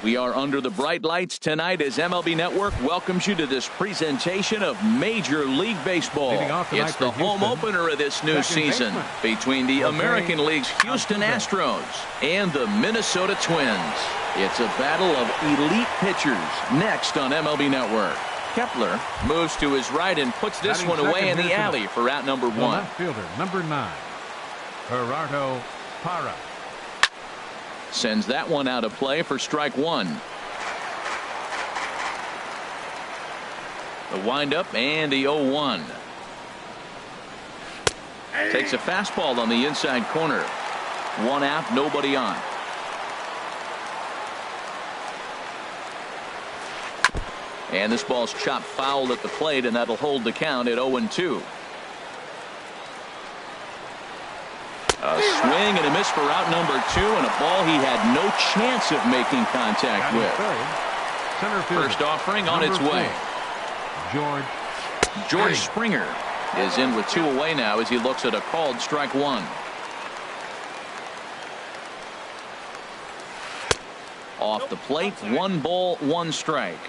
We are under the bright lights tonight as MLB Network welcomes you to this presentation of Major League Baseball. It's the home opener of this new season between the American League's Houston Astros and the Minnesota Twins. It's a battle of elite pitchers next on MLB Network. Kepler moves to his right and puts this one away in the alley for out number 1. Left fielder, number 9, Gerardo Parra. Sends that one out of play for strike 1. The windup and the 0-1. Takes a fastball on the inside corner. 1 out, nobody on. And this ball's chopped foul at the plate, and that'll hold the count at 0-2. A swing and a miss for out number 2, and a ball he had no chance of making contact with. First offering on its way. George Springer is in with 2 away now as he looks at a called strike 1. Off the plate, 1 ball, 1 strike.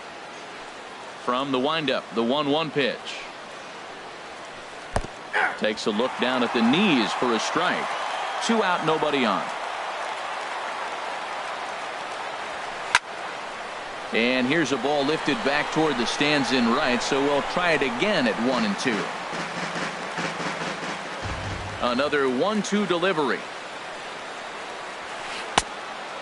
From the windup, the 1-1 pitch. Takes a look down at the knees for a strike. 2 out, nobody on. And here's a ball lifted back toward the stands in right, so we'll try it again at 1-2. Another 1-2 delivery.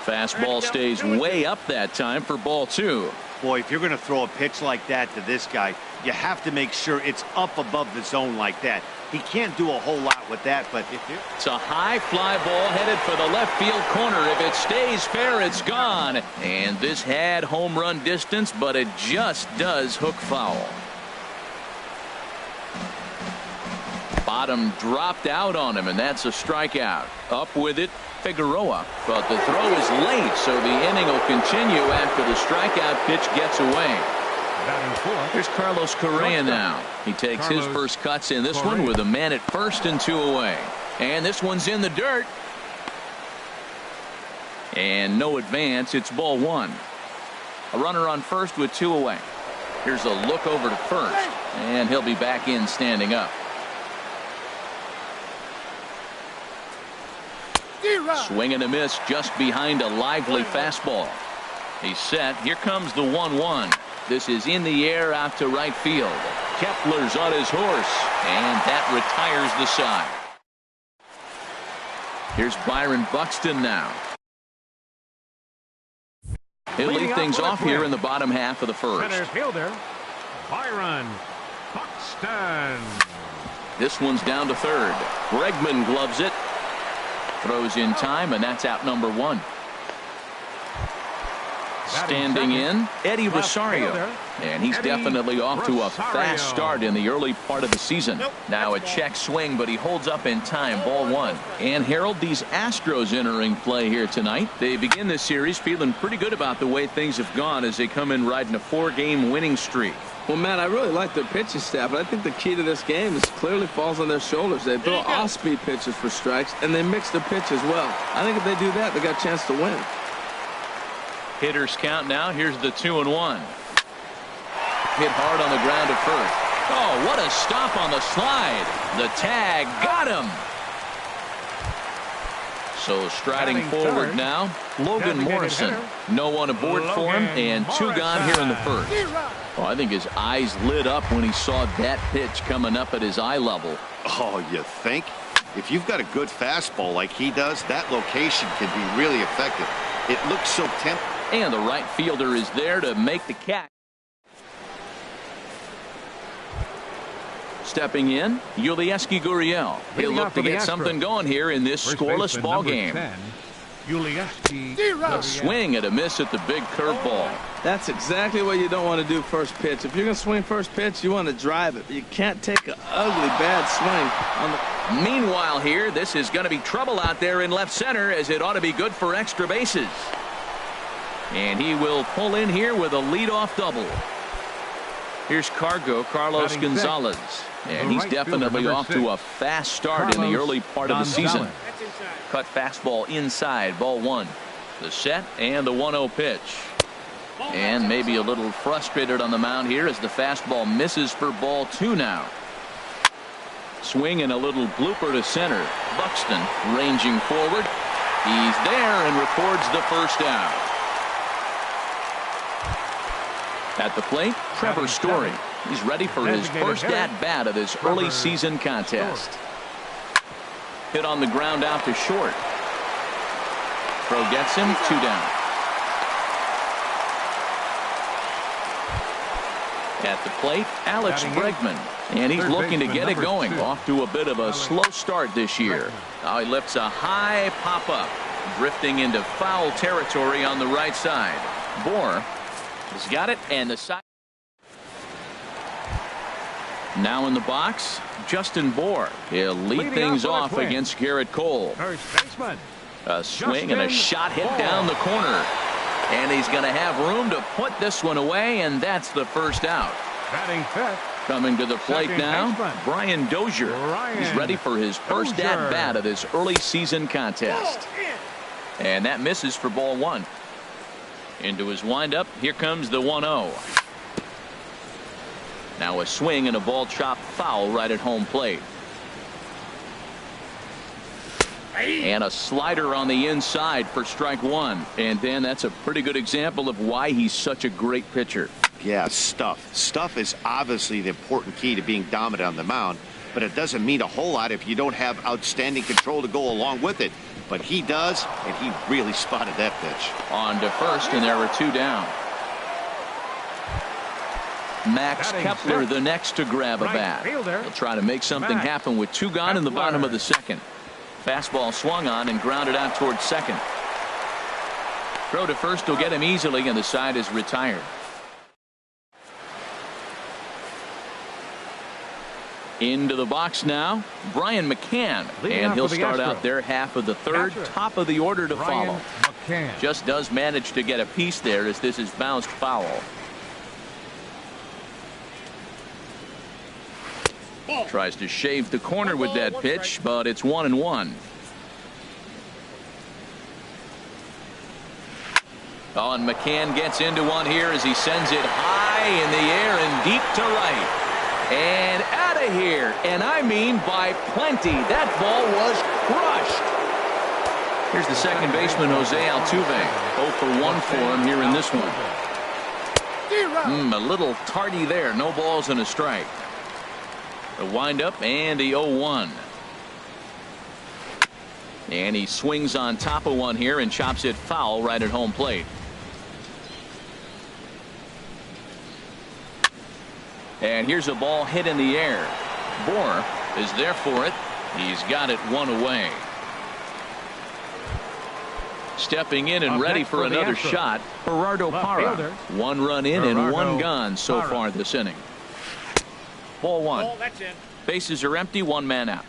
Fastball stays way up that time for ball 2. Boy, if you're going to throw a pitch like that to this guy, you have to make sure it's up above the zone like that. He can't do a whole lot with that, but it's a high fly ball headed for the left field corner. If it stays fair, it's gone. And this had home run distance, but it just does hook foul. Bottom dropped out on him, and that's a strikeout. Up with it, Figueroa, but the throw is late, so the inning will continue after the strikeout pitch gets away. Here's Carlos Correa now. He takes his first cuts in this one with a man at first and 2 away. And this one's in the dirt. And no advance. It's ball 1. A runner on first with 2 away. Here's a look over to first, and he'll be back in standing up. Swing and a miss just behind a lively fastball. He's set. Here comes the 1-1. This is in the air out to right field. Kepler's on his horse, and that retires the side. Here's Byron Buxton now. He'll lead things off here in the bottom half of the first. Center fielder, Byron Buxton. This one's down to third. Bregman gloves it. Throws in time, and that's out number 1. Standing in, Eddie Rosario, and he's definitely off to a fast start in the early part of the season. Now a check swing, but he holds up in time. Ball 1. And Harold, these Astros entering play here tonight. They begin this series feeling pretty good about the way things have gone as they come in riding a 4-game winning streak. Well, Matt, I really like their pitching staff, but I think the key to this game is clearly falls on their shoulders. They throw off-speed pitches for strikes, and they mix the pitch as well. I think if they do that, they got a chance to win. Hitters count now. Here's the 2-1. Hit hard on the ground to first. Oh, what a stop on the slide. The tag got him. So striding forward now, Logan Morrison. No one aboard for him, and 2 gone here in the first. Well, I think his eyes lit up when he saw that pitch coming up at his eye level. Oh, you think? If you've got a good fastball like he does, that location can be really effective. It looks so tempting. And the right fielder is there to make the catch. Stepping in, Yulieski Gurriel. He'll look to get something going here in this scoreless ball game. A swing and a miss at the big curveball. That's exactly what you don't want to do first pitch. If you're going to swing first pitch, you want to drive it. You can't take an ugly, bad swing. Meanwhile here, this is going to be trouble out there in left center, as it ought to be good for extra bases. And he will pull in here with a leadoff double. Here's Carlos Gonzalez. And he's definitely off to a fast start in the early part of the season. Cut fastball inside, ball 1. The set and the 1-0 pitch. And maybe a little frustrated on the mound here as the fastball misses for ball 2 now. Swing and a little blooper to center. Buxton ranging forward. He's there and records the first out. At the plate, Trevor Story. He's ready for his first at-bat of this early season contest. Hit on the ground out to short. Throw gets him, 2 down. At the plate, Alex Bregman. And he's looking to get it going. Off to a bit of a slow start this year. Now he lifts a high pop-up. Drifting into foul territory on the right side. Bohr has got it, and the side. Now in the box, Justin Bohr. He'll lead things off against Garrett Cole. A swing and a shot hit down the corner. And he's going to have room to put this one away, and that's the first out. Coming to the plate now, Brian Dozier. He's ready for his first at-bat of this early season contest. And that misses for ball 1. Into his windup, here comes the 1-0. Now a swing and a ball chopped foul right at home plate. And a slider on the inside for strike 1. And then that's a pretty good example of why he's such a great pitcher. Yeah, stuff. Stuff is obviously the important key to being dominant on the mound, but it doesn't mean a whole lot if you don't have outstanding control to go along with it. But he does, and he really spotted that pitch. On to first, and there were 2 down. Max Kepler the next to grab a bat. He'll try to make something happen with 2 gone in the bottom of the second. Fastball swung on and grounded out towards second. Throw to first will get him easily, and the side is retired. Into the box now, Brian McCann, and he'll start out their half of the third. Top of the order to follow. Just does manage to get a piece there as this is bounced foul. Tries to shave the corner with that pitch, but it's 1-1. Oh, and McCann gets into one here as he sends it high in the air and deep to right. And out of here, and I mean by plenty. That ball was crushed. Here's the second baseman, Jose Altuve. 0 for 1 for him here in this one. A little tardy there. No balls and a strike. The windup and the 0-1. And he swings on top of one here and chops it foul right at home plate. And here's a ball hit in the air. Bohr is there for it. He's got it 1 away. Stepping in and ready for another shot, Gerardo Parra. 1 run in and 1 gone so far this inning. Ball 1. Bases are empty, 1 man out.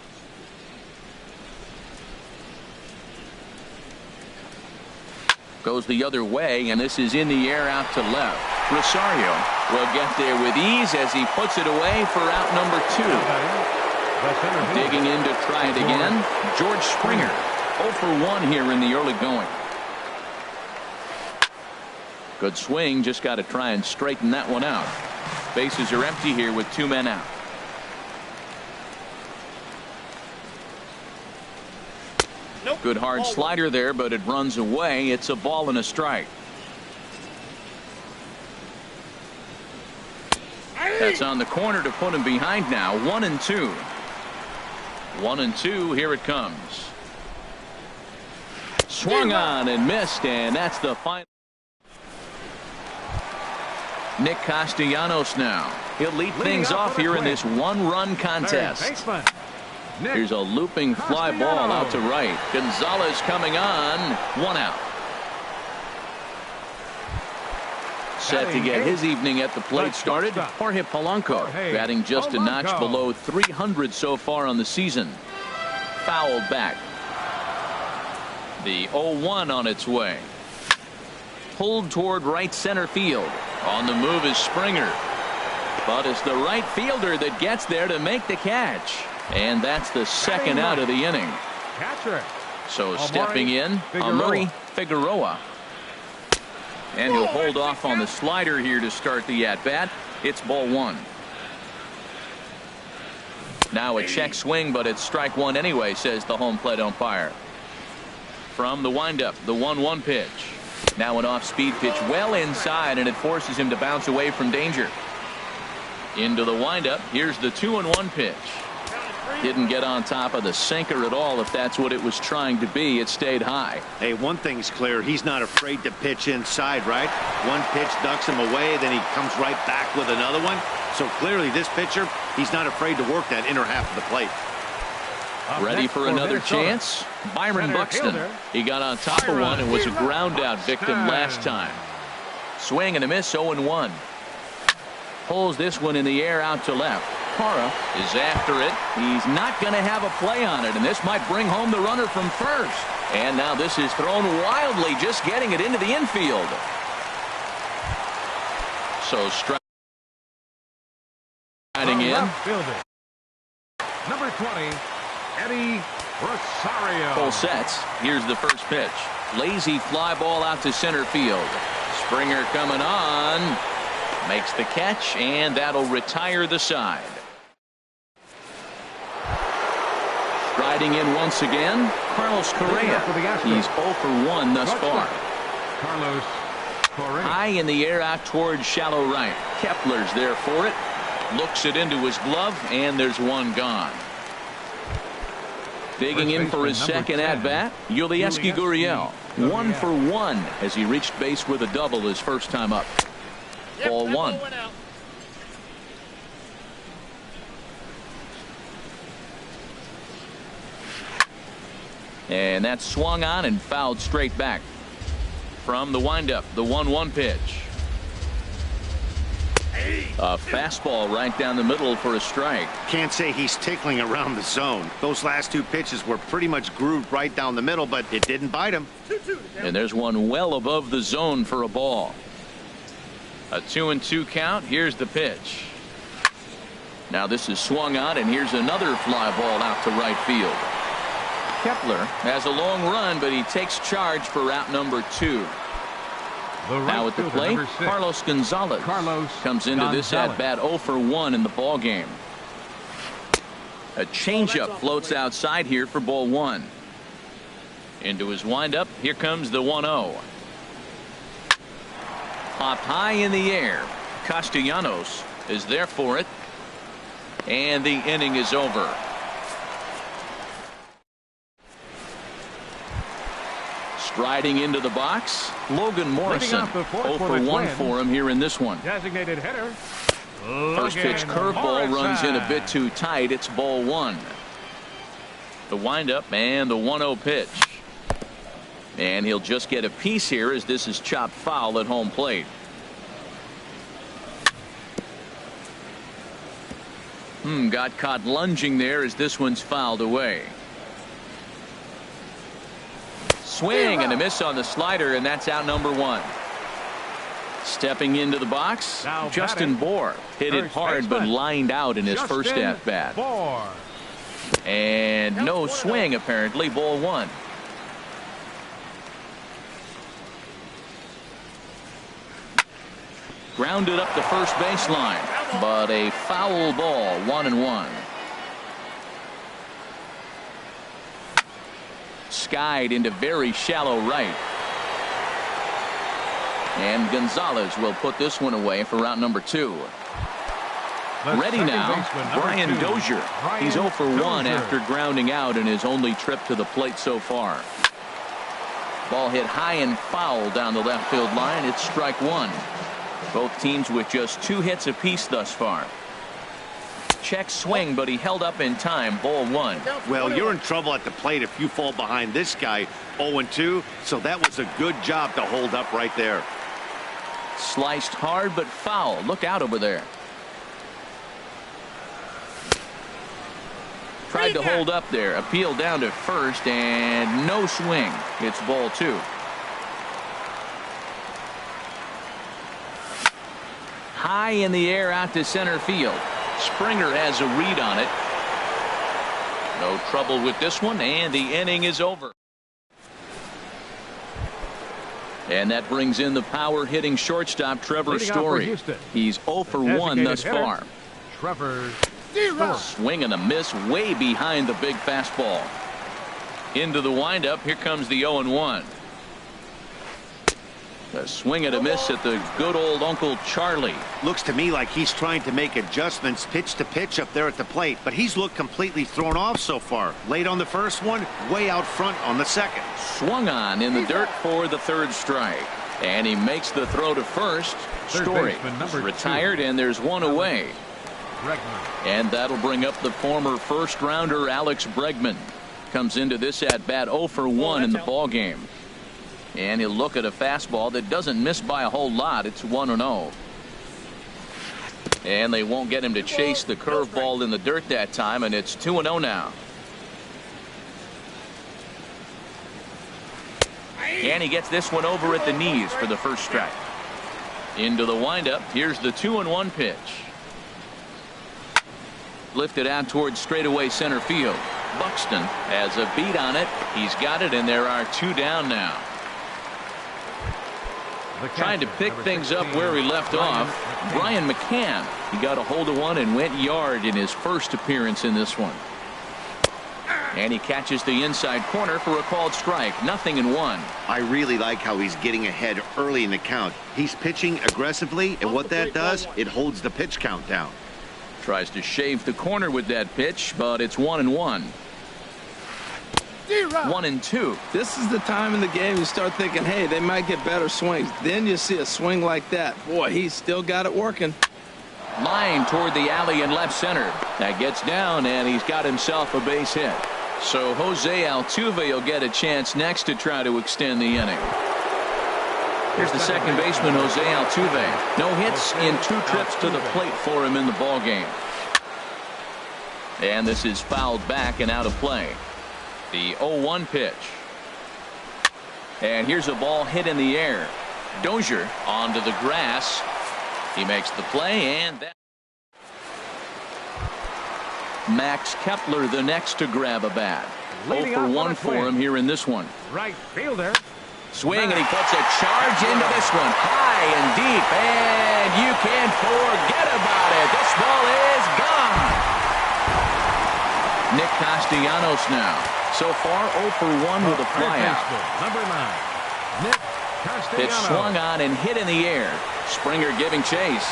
Goes the other way, and this is in the air out to left. Rosario will get there with ease as he puts it away for out number 2. Digging in to try it again, George Springer. 0 for 1 here in the early going. Good swing, just got to try and straighten that one out. Bases are empty here with 2 men out. Good hard slider there, but it runs away. It's a ball and a strike. That's on the corner to put him behind now. 1-2. 1-2. Here it comes. Swung on and missed, and that's the final. Nick Castellanos now. He'll lead things off here in this 1-run contest. Here's a looping fly ball out to right. Gonzalez coming on. 1 out. Set to get his evening at the plate started. Jorge Polanco batting just a notch below 300 so far on the season. Fouled back. The 0-1 on its way. Pulled toward right center field. On the move is Springer. But it's the right fielder that gets there to make the catch. And that's the second out of the inning. So stepping in, Amuri Figueroa. And he'll hold off on the slider here to start the at-bat. It's ball one. Now a check swing, but it's strike one anyway, says the home plate umpire. From the windup, the 1-1 pitch. Now an off-speed pitch well inside, and it forces him to bounce away from danger. Into the windup. Here's the 2-1 pitch. Didn't get on top of the sinker at all. If that's what it was trying to be, it stayed high. Hey, one thing's clear. He's not afraid to pitch inside, right? One pitch ducks him away, then he comes right back with another one. So clearly this pitcher, he's not afraid to work that inner half of the plate. Ready for another chance? Byron Buxton. He got on top of one and was a ground out victim last time. Swing and a miss, 0-1. Pulls this one in the air out to left. Kara is after it. He's not going to have a play on it, and this might bring home the runner from first. And now this is thrown wildly, just getting it into the infield. So striding in. Number 20, Eddie Rosario. Full sets. Here's the first pitch. Lazy fly ball out to center field. Springer coming on. Makes the catch, and that'll retire the side. Striding in once again, Carlos Correa. He's 0 for 1 thus far. Carlos Correa. High in the air out towards shallow right. Kepler's there for it. Looks it into his glove, and there's one gone. Digging in for his second at-bat, Yulieski Gurriel. 1 for 1 as he reached base with a double his first time up. Ball one. And that's swung on and fouled straight back. From the windup, the 1-1 pitch. A fastball right down the middle for a strike. Can't say he's tickling around the zone. Those last two pitches were pretty much grooved right down the middle, but it didn't bite him. And there's one well above the zone for a ball. A 2-2 count. Here's the pitch. Now this is swung on, and here's another fly ball out to right field. Kepler has a long run, but he takes charge for out number 2. Now at the plate, Carlos Gonzalez comes into this at-bat 0 for 1 in the ball game. A changeup floats outside here for ball one. Into his windup, here comes the 1-0. Popped high in the air. Castellanos is there for it. And the inning is over. Striding into the box, Logan Morrison. 0 for 1 for him here in this one. Designated hitter. First pitch curveball runs in a bit too tight. It's ball one. The windup and the 1-0 pitch. And he'll just get a piece here as this is chopped foul at home plate. Got caught lunging there as this one's fouled away. Swing and a miss on the slider, and that's out number 1. Stepping into the box, now Justin Bohr hit it hard but lined out in his first at-bat. And no swing apparently, ball 1. Grounded up the first baseline, but a foul ball, 1-1. Skied into very shallow right. And Gonzalez will put this one away for route number 2. Ready now, Brian Dozier. He's 0 for 1 after grounding out in his only trip to the plate so far. Ball hit high and foul down the left field line. It's strike 1. Both teams with just 2 hits apiece thus far. Check swing, but he held up in time. Ball 1. Well, you're in trouble at the plate if you fall behind this guy 0-2, so that was a good job to hold up right there. Sliced hard but foul. Look out over there. Tried to hold up there. Appeal down to first, and no swing. It's ball 2. High in the air out to center field. Springer has a read on it. No trouble with this one, and the inning is over. And that brings in the power-hitting shortstop, Trevor Story. He's 0 for 1 thus far. Trevor Swing and a miss way behind the big fastball. Into the windup. Here comes the 0-1. A swing and a miss at the good old Uncle Charlie. Looks to me like he's trying to make adjustments pitch to pitch up there at the plate, but he's looked completely thrown off so far. Late on the first one, way out front on the second. Swung on in the dirt for the third strike. And he makes the throw to first. Story is retired, and there's one away. And that'll bring up the former first-rounder Alex Bregman. Comes into this at-bat 0 for 1 in the ballgame. And he'll look at a fastball that doesn't miss by a whole lot. It's 1-0. And they won't get him to chase the curveball in the dirt that time, and it's 2-0 now. And he gets this one over at the knees for the first strike. Into the windup. Here's the 2-1 pitch. Lifted out towards straightaway center field. Buxton has a beat on it. He's got it, and there are 2 down now. Trying to pick things up where he left off. Brian McCann. He got a hold of one and went yard in his first appearance in this one. And he catches the inside corner for a called strike. 0-1. I really like how he's getting ahead early in the count. He's pitching aggressively, and what that does, it holds the pitch count down. Tries to shave the corner with that pitch, but it's 1-1. 1-2. This is the time in the game you start thinking, hey, they might get better swings. Then you see a swing like that. Boy, he's still got it working. Line toward the alley in left center. That gets down, and he's got himself a base hit. So Jose Altuve will get a chance next to try to extend the inning. Here's the second baseman, Jose Altuve. No hits in 2 trips to the plate for him in the ballgame. And this is fouled back and out of play. The 0-1 pitch. And here's a ball hit in the air. Dozier onto the grass. He makes the play, and that. Max Kepler the next to grab a bat. 0 for 1 for him here in this one. Right fielder. Swing, and he puts a charge into this one. High and deep, and you can't forget about it. This ball is gone. Nick Castellanos now. So far 0 for 1 with a flyout. Number 9. Nick Castellanos. Pitch swung on and hit in the air. Springer giving chase.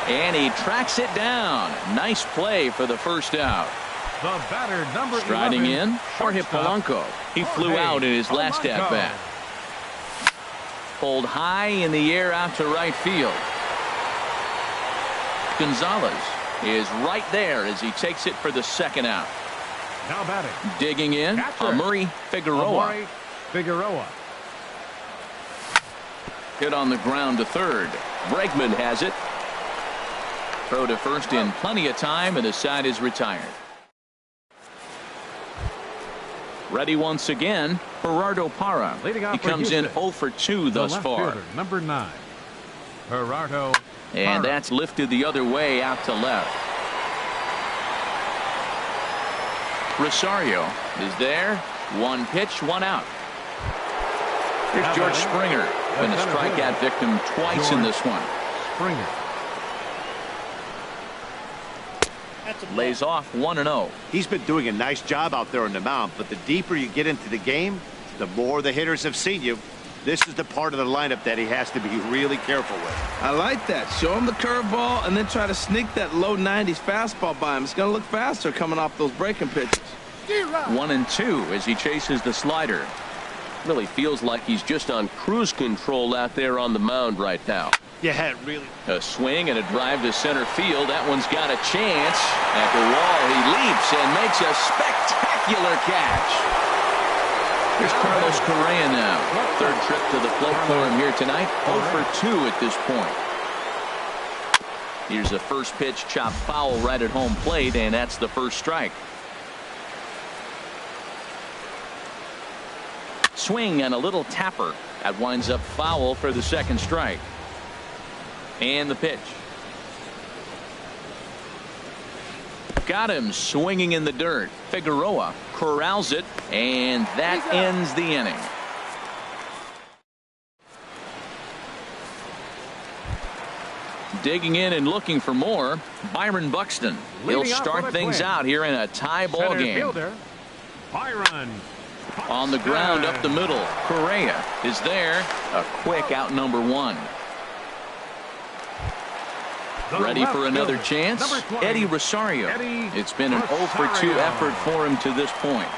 And he tracks it down. Nice play for the first out. The batter, number Striding 11, in, Jorge Polanco. He flew out in his last at-bat. Pulled high in the air out to right field. Gonzalez is right there as he takes it for the second out. Now batting. Digging in, Amuri Figueroa. Hit on the ground to third. Bregman has it. Throw to first in plenty of time, and the side is retired. Ready once again, Gerardo Parra. He comes in 0 for 2 thus far. Fielder, number 9, Gerardo And Parra. that's lifted the other way out to left. Rosario is there. 1 pitch, 1 out. Here's George Springer. Been a strikeout victim twice in this one. Springer. Lays off 1-0. He's been doing a nice job out there on the mound, but the deeper you get into the game, the more the hitters have seen you. This is the part of the lineup that he has to be really careful with. I like that. Show him the curveball and then try to sneak that low 90s fastball by him. It's going to look faster coming off those breaking pitches. 1-2 as he chases the slider. Really feels like he's just on cruise control out there on the mound right now. Yeah, really. A swing and a drive to center field. That one's got a chance. At the wall, he leaps and makes a spectacular catch. Here's Carlos Correa now. Third trip to the plate for him here tonight. 0 for 2 at this point. Here's the first pitch, chopped foul right at home plate, and that's the first strike. Swing and a little tapper. That winds up foul for the second strike. And the pitch. Got him swinging in the dirt. Figueroa corrals it, and that ends the inning. Digging in and looking for more, Byron Buxton. He'll start things out here in a tie ball game. On the ground up the middle, Correa is there. A quick out number 1. Ready for another chance, Eddie Rosario. It's been an 0 for 2 effort for him to this point.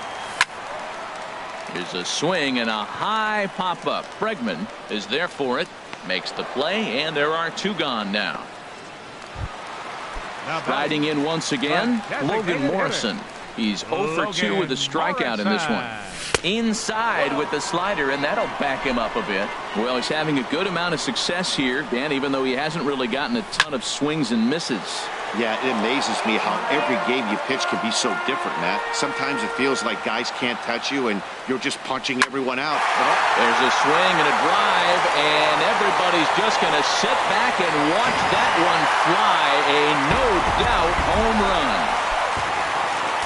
Here's a swing and a high pop-up. Bregman is there for it, makes the play, and there are 2 gone now. Riding in once again, Logan Morrison. He's 0 for 2 with a strikeout in this one. Inside with the slider, and that'll back him up a bit. Well, he's having a good amount of success here, Dan, even though he hasn't really gotten a ton of swings and misses. Yeah, it amazes me how every game you pitch can be so different, Matt. Sometimes it feels like guys can't touch you, and you're just punching everyone out. There's a swing and a drive, and everybody's just going to sit back and watch that one fly. A no-doubt home run.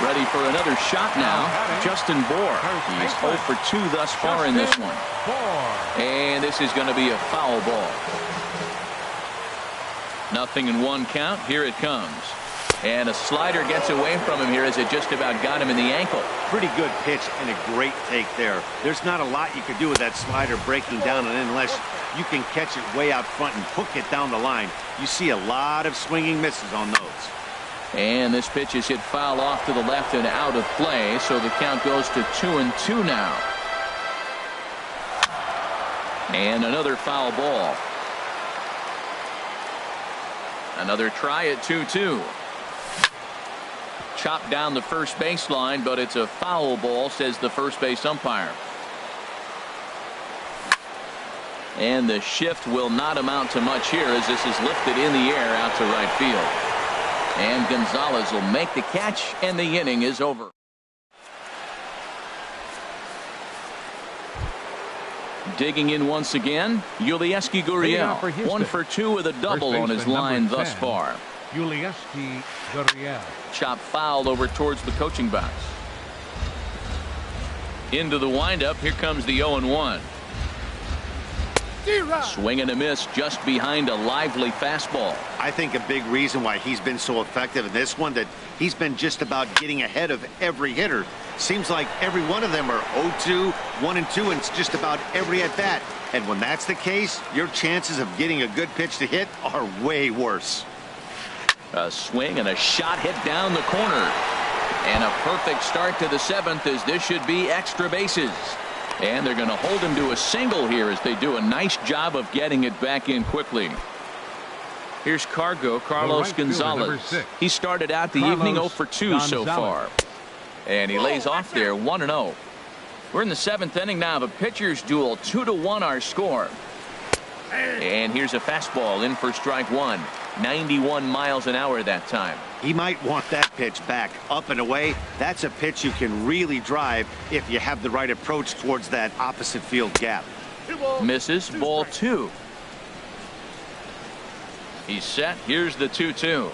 Ready for another shot now, Justin Bour. He's 0 for 2 thus far in this one. And this is going to be a foul ball. 0-1 count. Here it comes. And a slider gets away from him here as it just about got him in the ankle. Pretty good pitch and a great take there. There's not a lot you could do with that slider breaking down, and unless you can catch it way out front and hook it down the line, you see a lot of swinging misses on those. And this pitch is hit foul off to the left and out of play, so the count goes to 2-2 now. And another foul ball. Another try at 2-2. Chopped down the first baseline, but it's a foul ball, says the first base umpire. And the shift will not amount to much here as this is lifted in the air out to right field. And Gonzalez will make the catch, and the inning is over. Digging in once again, Yulieski Gurriel. 1 for 2 with a double on his line thus far. Yulieski Gurriel. Chop foul over towards the coaching box. Into the windup. Here comes the 0-1. Swing and a miss just behind a lively fastball. I think a big reason why he's been so effective in this one, that he's been just about getting ahead of every hitter. Seems like every one of them are 0-2, 1-2, and it's just about every at bat. And when that's the case, your chances of getting a good pitch to hit are way worse. A swing and a shot hit down the corner. And a perfect start to the 7th, as this should be extra bases. And they're going to hold him to a single here as they do a nice job of getting it back in quickly. Here's Carlos Gonzalez. He started out the evening 0 for 2 so far. And he lays off there 1-0. We're in the 7th inning now of a pitcher's duel. 2-1 our score. And here's a fastball in for strike 1. 91 miles an hour that time. He might want that pitch back, up and away. That's a pitch you can really drive if you have the right approach towards that opposite field gap. Misses, ball 2. He's set. Here's the 2-2.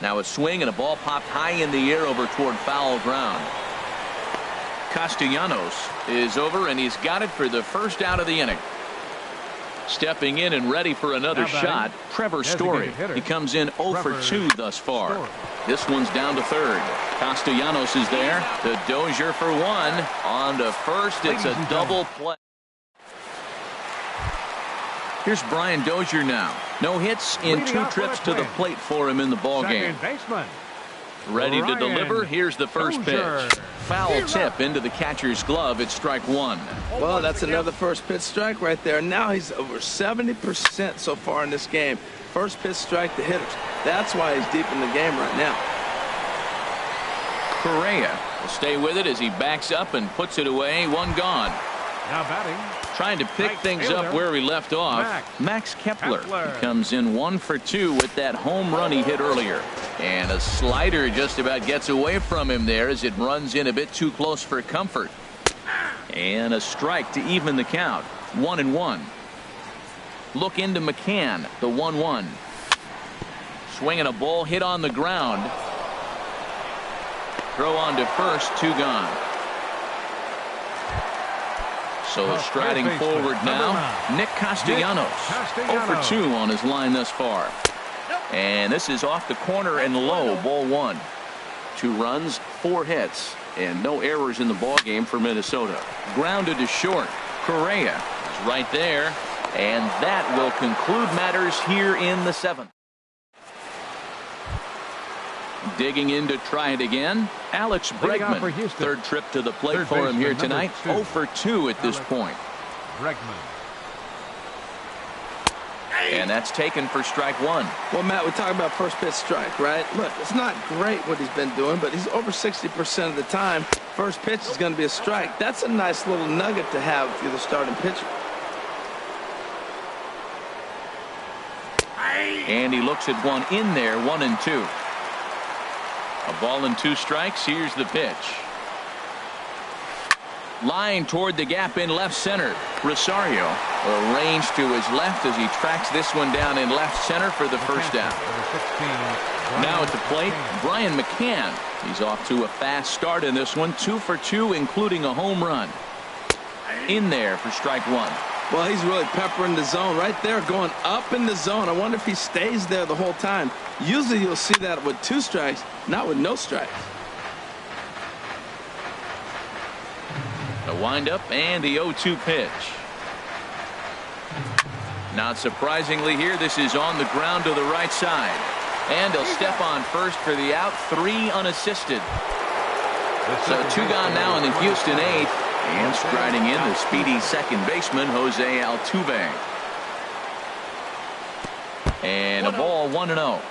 Now a swing and a ball popped high in the air over toward foul ground. Castellanos is over, and he's got it for the first out of the inning. Stepping in and ready for another shot, Trevor Story. He comes in 0 for 2 thus far. This one's down to third. Castellanos is there. To Dozier for 1. On to first. It's a double play. Here's Brian Dozier now. No hits in 2 trips to the plate for him in the ballgame. Ready to deliver. Here's the first pitch. Foul tip into the catcher's glove. It's strike 1. Well, that's another first pitch strike right there. Now he's over 70% so far in this game. First pitch strike to hitters. That's why he's deep in the game right now. Correa will stay with it as he backs up and puts it away. 1 gone. Now batting. Trying to pick things up where we left off. Max Kepler. He comes in 1 for 2 with that home run he hit earlier. And a slider just about gets away from him there as it runs in a bit too close for comfort. And a strike to even the count. 1-1. Look into McCann. The 1-1. Swinging a ball hit on the ground. Throw on to first. 2 gone. So striding forward now, Nick Castellanos. 0 for 2 on his line thus far. And this is off the corner and low, ball 1. 2 runs, 4 hits, and no errors in the ball game for Minnesota. Grounded to short. Correa is right there, and that will conclude matters here in the 7th. Digging in to try it again, Alex Bregman. 3rd trip to the plate for him here tonight. 0 for 2 at this point. Bregman. And that's taken for strike 1. Well, Matt, we're talking about first pitch strike, right? Look, it's not great what he's been doing, but he's over 60% of the time. First pitch is going to be a strike. That's a nice little nugget to have if you're the starting pitcher. And he looks at one in there, 1-2. A ball and 2 strikes. Here's the pitch. Line toward the gap in left center. Rosario arranged to his left as he tracks this one down in left center for the first down. Now at the plate, Brian McCann. He's off to a fast start in this one. 2 for 2, including a home run. In there for strike 1. Well, he's really peppering the zone right there, going up in the zone. I wonder if he stays there the whole time. Usually you'll see that with 2 strikes, not with no strikes. The windup and the 0-2 pitch. Not surprisingly here, this is on the ground to the right side. And he'll step on first for the out, 3 unassisted. So 2 gone now in the Houston 8th. And striding in, the speedy second baseman, Jose Altuve. And a ball, 1-0.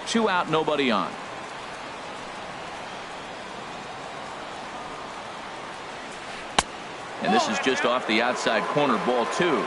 Two out, nobody on. And this is just off the outside corner, ball 2.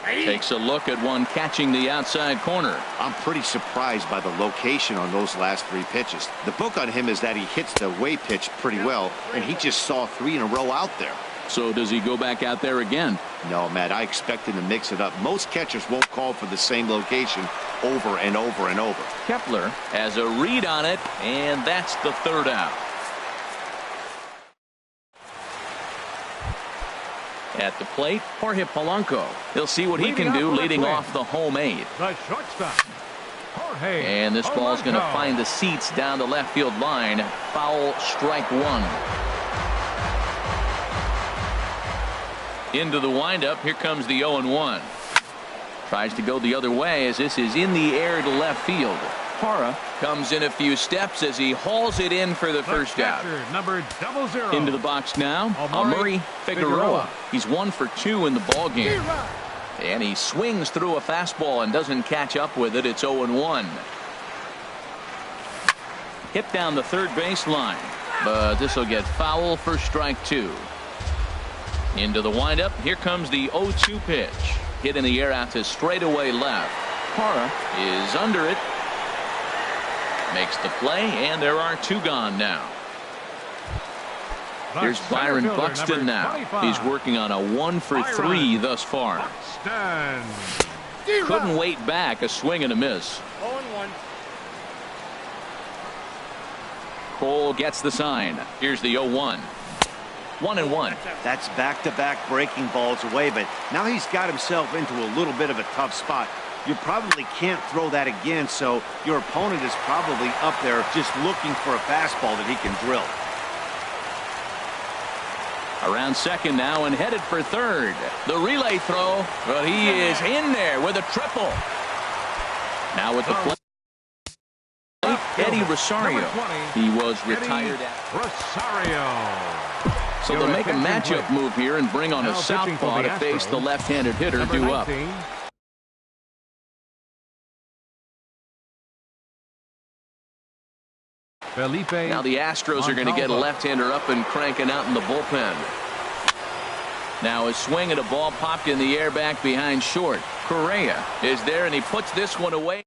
Takes a look at one catching the outside corner. I'm pretty surprised by the location on those last 3 pitches. The book on him is that he hits the way pitch pretty well, and he just saw 3 in a row out there. So does he go back out there again? No, Matt, I expect him to mix it up. Most catchers won't call for the same location over and over and over. Kepler has a read on it, and that's the 3rd out. At the plate, Jorge Polanco. He'll see what he can do leading off the home 8. The shortstop, Jorge. And this ball's going to find the seats down the left field line. Foul, strike 1. Into the windup. Here comes the 0-1. Tries to go the other way as this is in the air to left field. Parra comes in a few steps as he hauls it in for the first out. Number 00. Into the box now, Amuri Figueroa. He's 1 for 2 in the ball game. And he swings through a fastball and doesn't catch up with it. It's 0-1. Hit down the third baseline, but this will get foul for strike 2. Into the windup. Here comes the 0-2 pitch. Hit in the air out to straightaway left. Parra is under it. Makes the play, and there are 2 gone now. Here's Byron Buxton now. He's working on a 1 for 3 thus far. Couldn't wait back. A swing and a miss. 0-1. Cole gets the sign. Here's the 0-1. 1-1. That's back-to-back breaking balls away, but now he's got himself into a little bit of a tough spot. You probably can't throw that again, so your opponent is probably up there just looking for a fastball that he can drill. Around second now and headed for third. The relay throw, but he is in there with a triple. Now with the play. Eddie Rosario. He was retired at Rosario. So they'll make a matchup move here and bring on a southpaw to face the left-handed hitter due up. Now the Astros are going to get a left-hander up and cranking out in the bullpen. Now a swing and a ball popped in the air back behind short. Correa is there and he puts this one away.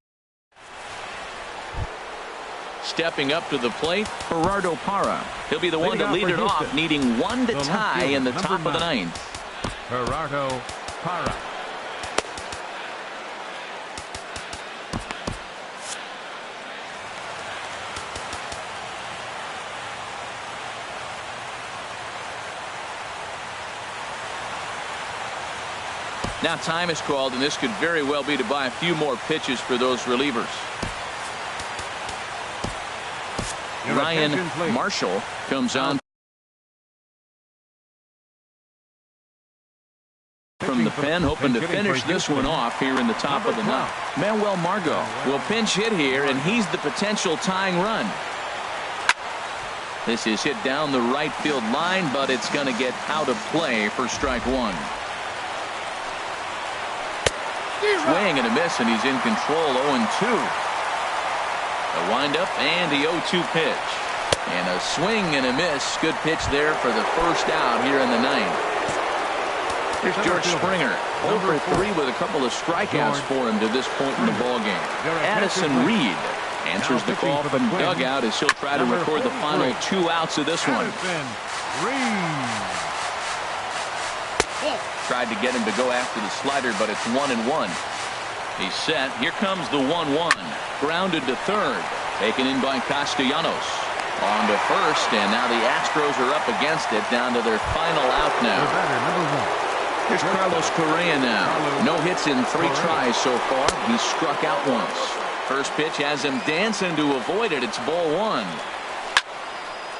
Stepping up to the plate, Gerardo Parra. He'll be the one to lead it off, needing one to tie in the top of the ninth. Gerardo Parra. Now time is called, and this could very well be to buy a few more pitches for those relievers. Ryan Marshall comes on from the pen, hoping to finish this one off here in the top of the ninth. Manuel Margot will pinch hit here, and he's the potential tying run. This is hit down the right field line, but it's going to get out of play for strike one. Swing and a miss, and he's in control. 0-2. A windup and the 0-2 pitch. And a swing and a miss. Good pitch there for the first out here in the ninth. Here's George Springer. 0-3 with a couple of strikeouts for him to this point in the ballgame. Addison Reed answers the call from dugout as he'll try to record the final 2 outs of this one. Tried to get him to go after the slider, but it's 1-1. He's set. Here comes the 1-1. Grounded to third. Taken in by Castellanos. On to first, and now the Astros are up against it, down to their final out now. Here's Carlos Correa now. No hits in 3 tries so far. He's struck out once. First pitch has him dancing to avoid it. It's ball 1.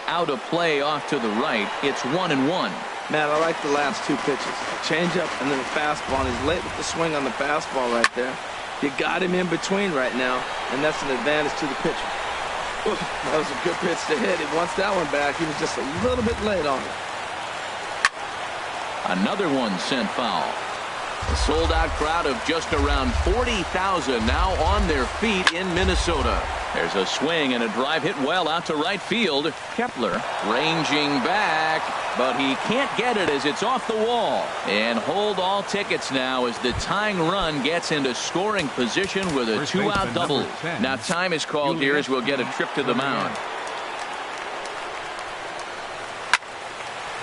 Out of play off to the right. It's 1-1. Matt, I like the last 2 pitches. Change up and then a fastball. And he's late with the swing on the fastball right there. You got him in between right now, and that's an advantage to the pitcher. Oof, that was a good pitch to hit. He wants that one back. He was just a little bit late on it. Another one sent foul. A sold-out crowd of just around 40,000 now on their feet in Minnesota. There's a swing and a drive hit well out to right field. Kepler ranging back, but he can't get it as it's off the wall. And hold all tickets now as the tying run gets into scoring position with a 2-out double. Now time is called here as we'll get a trip to the mound.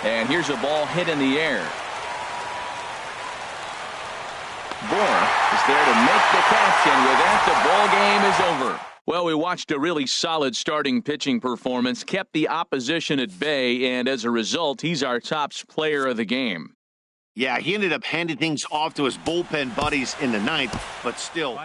And here's a ball hit in the air. Bohr is there to make the catch, and with that, the ball game is over. Well, we watched a really solid starting pitching performance, kept the opposition at bay, and as a result, he's our top player of the game. Yeah, he ended up handing things off to his bullpen buddies in the ninth, but still.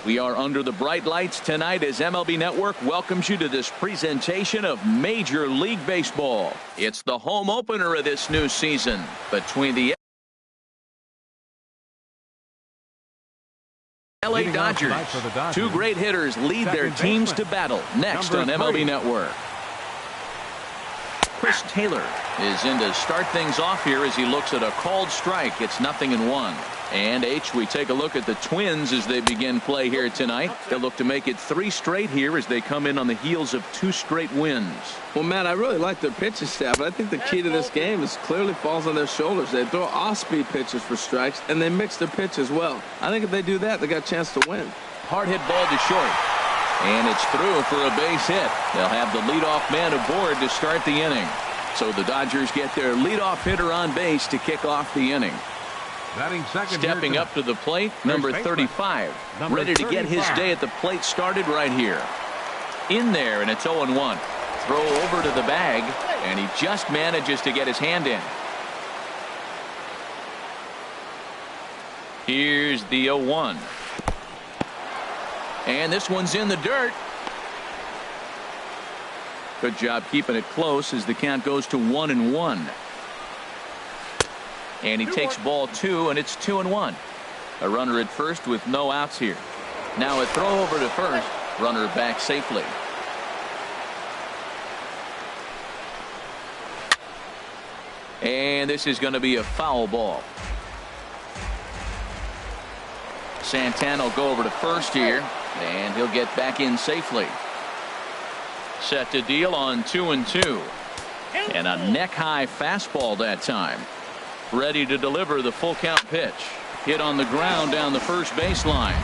We are under the bright lights tonight as MLB Network welcomes you to this presentation of Major League Baseball. It's the home opener of this new season between the LA Dodgers. Two great hitters lead their teams to battle next on MLB Network. Chris Taylor is in to start things off here as he looks at a called strike. It's 0-1. And we take a look at the Twins as they begin play here tonight. They'll look to make it 3 straight here as they come in on the heels of 2 straight wins. Well, Matt, I really like their pitching staff, but I think the key to this game is clearly falls on their shoulders. They throw off-speed pitches for strikes, and they mix their pitch as well. I think if they do that, they got a chance to win. Hard hit ball to short. And it's through for a base hit. They'll have the leadoff man aboard to start the inning. So the Dodgers get their leadoff hitter on base to kick off the inning. Stepping up to the plate, number 35. Ready to get his day at the plate started right here. In there, and it's 0-1. Throw over to the bag, and he just manages to get his hand in. Here's the 0-1. And this one's in the dirt. Good job keeping it close as the count goes to 1-1. And he takes ball 2, and it's 2-1. A runner at first with no outs here. Now a throw over to first. Runner back safely. And this is going to be a foul ball. Santana will go over to first here, and he'll get back in safely. Set to deal on 2-2. And a neck-high fastball that time. Ready to deliver the full count pitch. Hit on the ground down the first baseline.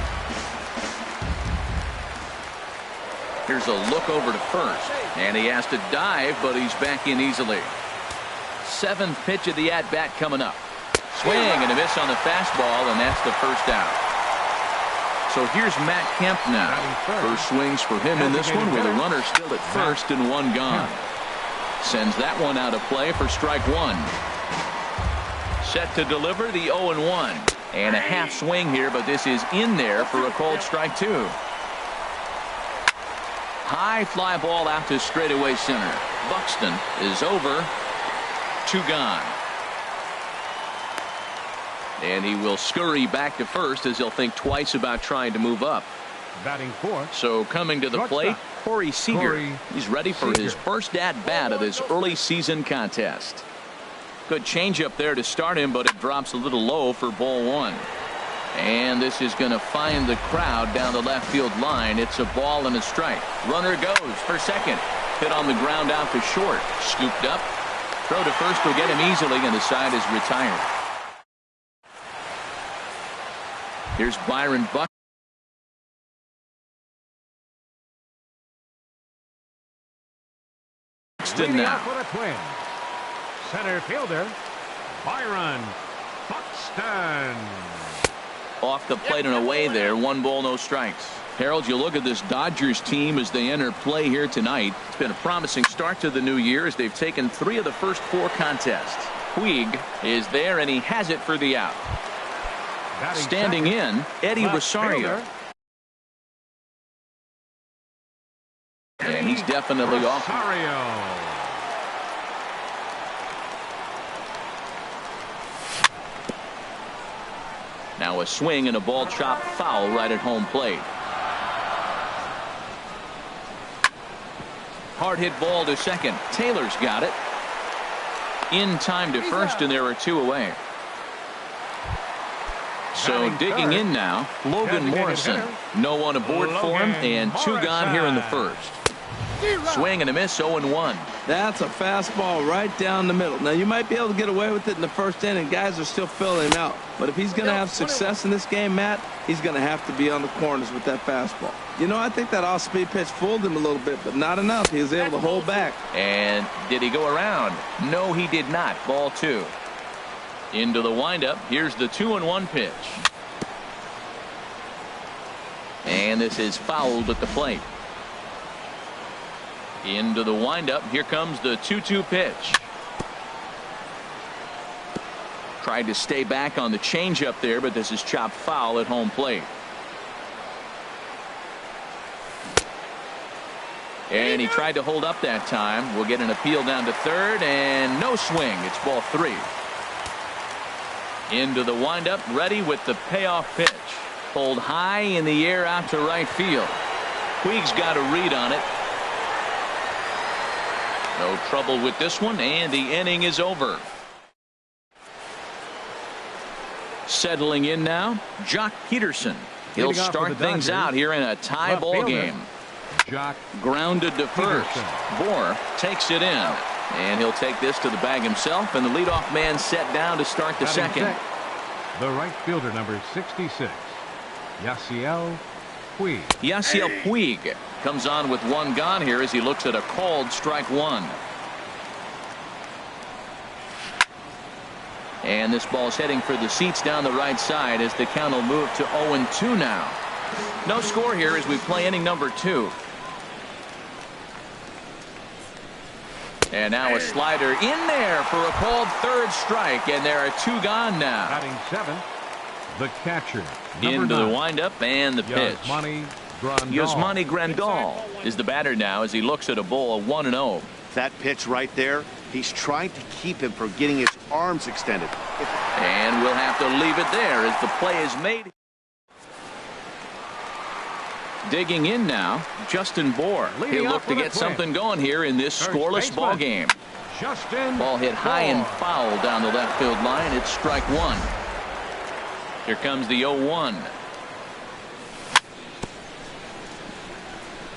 Here's a look over to first. And he has to dive, but he's back in easily. 7th pitch of the at-bat coming up. Swing and a miss on the fastball, and that's the first out. So here's Matt Kemp now. First swings for him in this one with a runner still at first and 1 gone. Sends that one out of play for strike 1. Set to deliver the 0-1. And a half swing here, but this is in there for a called strike 2. High fly ball out to straightaway center. Buxton is over. 2 gone. And he will scurry back to first as he'll think twice about trying to move up. Batting 4. So coming to the plate, Corey Seager. He's ready for his first at-bat of this early season contest. Good changeup there to start him, but it drops a little low for ball 1. And this is going to find the crowd down the left field line. It's a ball and a strike. Runner goes for second. Hit on the ground out to short. Scooped up. Throw to first will get him easily, and the side is retired. Here's Byron Buxton now. For the Twins. Center fielder, Byron Buxton. Off the plate and away there. 1 ball, no strikes. Harold, you look at this Dodgers team as they enter play here tonight. It's been a promising start to the new year as they've taken 3 of the first 4 contests. Puig is there, and he has it for the out. Standing in, Eddie Rosario. And he's definitely off. Now a swing and a ball chopped foul right at home plate. Hard hit ball to second. Taylor's got it. In time to first, and there are 2 away. So digging in now, Logan Morrison. No one aboard for him, and 2 gone here in the first. Swing and a miss, 0-1. That's a fastball right down the middle. Now, you might be able to get away with it in the first inning. Guys are still filling him out. But if he's going to have success in this game, Matt, he's going to have to be on the corners with that fastball. You know, I think that off-speed pitch fooled him a little bit, but not enough. He was able to hold back. And did he go around? No, he did not. Ball 2. Into the windup. Here's the 2-1 pitch. And this is fouled at the plate. Into the windup. Here comes the 2-2 pitch. Tried to stay back on the changeup there, but this is chopped foul at home plate. And he tried to hold up that time. We'll get an appeal down to third, and no swing. It's ball 3. Into the windup, ready with the payoff pitch. Pulled high in the air out to right field. Puig's got a read on it. No trouble with this one, and the inning is over. Settling in now, Jock Peterson. He'll start things out here in a tie ball game. Grounded to first. Bohr takes it in. And he'll take this to the bag himself, and the leadoff man set down to start the second. The right fielder, number 66, Yasiel Puig. Yasiel Puig comes on with one gone here as he looks at a called strike 1. And this ball's heading for the seats down the right side as the count will move to 0-2 now. No score here as we play inning number 2. And now a slider in there for a called third strike, and there are 2 gone now. Batting 7th, the catcher. Into 9. the windup and the pitch. Yasmani Grandal is the batter now as he looks at a ball 1-0. That pitch right there, he's trying to keep him from getting his arms extended. And we'll have to leave it there as the play is made. Digging in now, Justin Bohr. He'll look to get something going here in this scoreless ball game. Ball hit high and foul down the left field line. It's strike 1. Here comes the 0-1.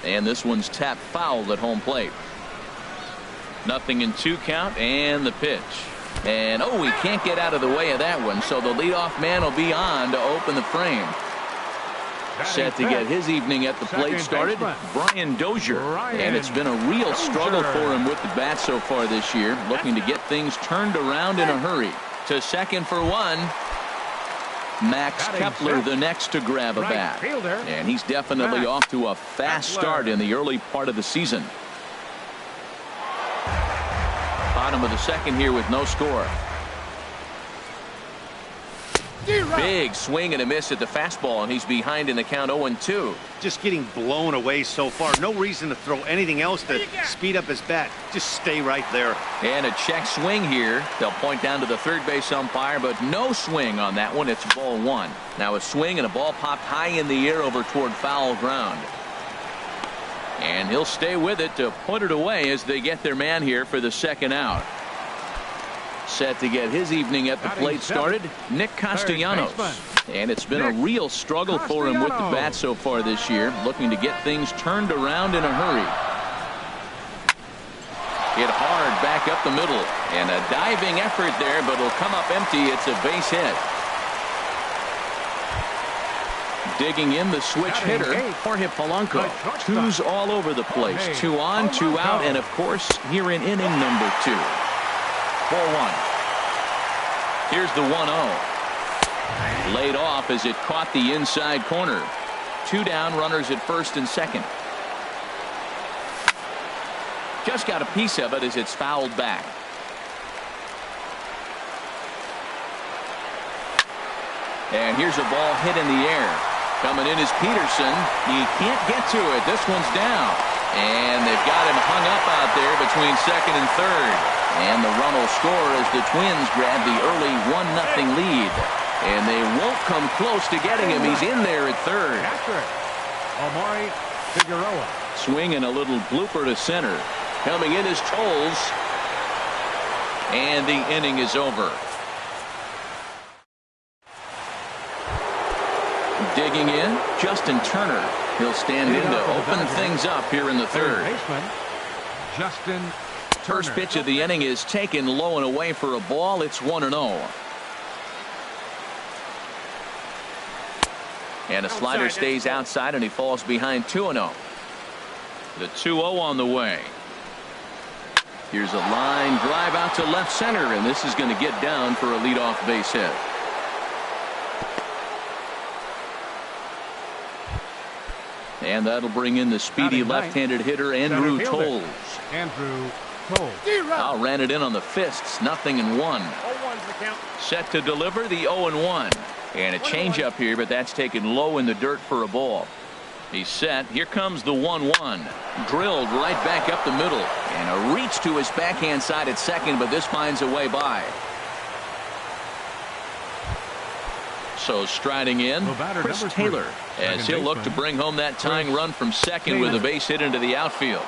And this one's tapped foul at home plate. 0-2 count, and the pitch. And oh, he can't get out of the way of that one, so the leadoff man will be on to open the frame. Set to get his evening at the plate started, Brian Dozier. And it's been a real struggle for him with the bat so far this year, looking to get things turned around in a hurry. To second for 1. Max Kepler the next to grab a bat. And he's definitely off to a fast start in the early part of the season. Bottom of the second here with no score. Big swing and a miss at the fastball, and he's behind in the count 0-2. Just getting blown away so far. No reason to throw anything else to speed up his bat. Just stay right there. And a check swing here. They'll point down to the third base umpire, but no swing on that one. It's ball 1. Now a swing and a ball popped high in the air over toward foul ground. And he'll stay with it to put it away as they get their man here for the second out. Set to get his evening at the plate started, Nick Castellanos. And it's been a real struggle for him with the bat so far this year, looking to get things turned around in a hurry. Hit hard back up the middle, and a diving effort there, but it'll come up empty. It's a base hit. Digging in the switch hitter, Jorge Polanco. 2s all over the place. 2 on, 2 out, and of course, here in inning number 2. Ball 1. Here's the 1-0. Laid off as it caught the inside corner. 2 down, runners at first and second. Just got a piece of it as it's fouled back. And here's a ball hit in the air. Coming in is Peterson. He can't get to it. This one's down. And they've got him hung up out there between second and third. And the run will score as the Twins grab the early 1-0 lead. And they won't come close to getting him. He's in there at third. Omari Figueroa. Swinging a little blooper to center. Coming in is Tolles. And the inning is over. Digging in, Justin Turner. He'll stand in to open things up here in the third. Justin First pitch of the inning is taken low and away for a ball. It's 1-0. And a slider stays outside, and he falls behind 2-0. The 2-0 on the way. Here's a line drive out to left center, and this is going to get down for a leadoff base hit. And that'll bring in the speedy left-handed hitter Andrew Tolles. Ran it in on the fists. 0-1. Set to deliver the 0-1. And a changeup here, but that's taken low in the dirt for a ball. He's set. Here comes the 1-1. Drilled right back up the middle. And a reach to his backhand side at second, but this finds a way by. So striding in, Chris Taylor, as he'll look to bring home that tying run from second with a base hit into the outfield.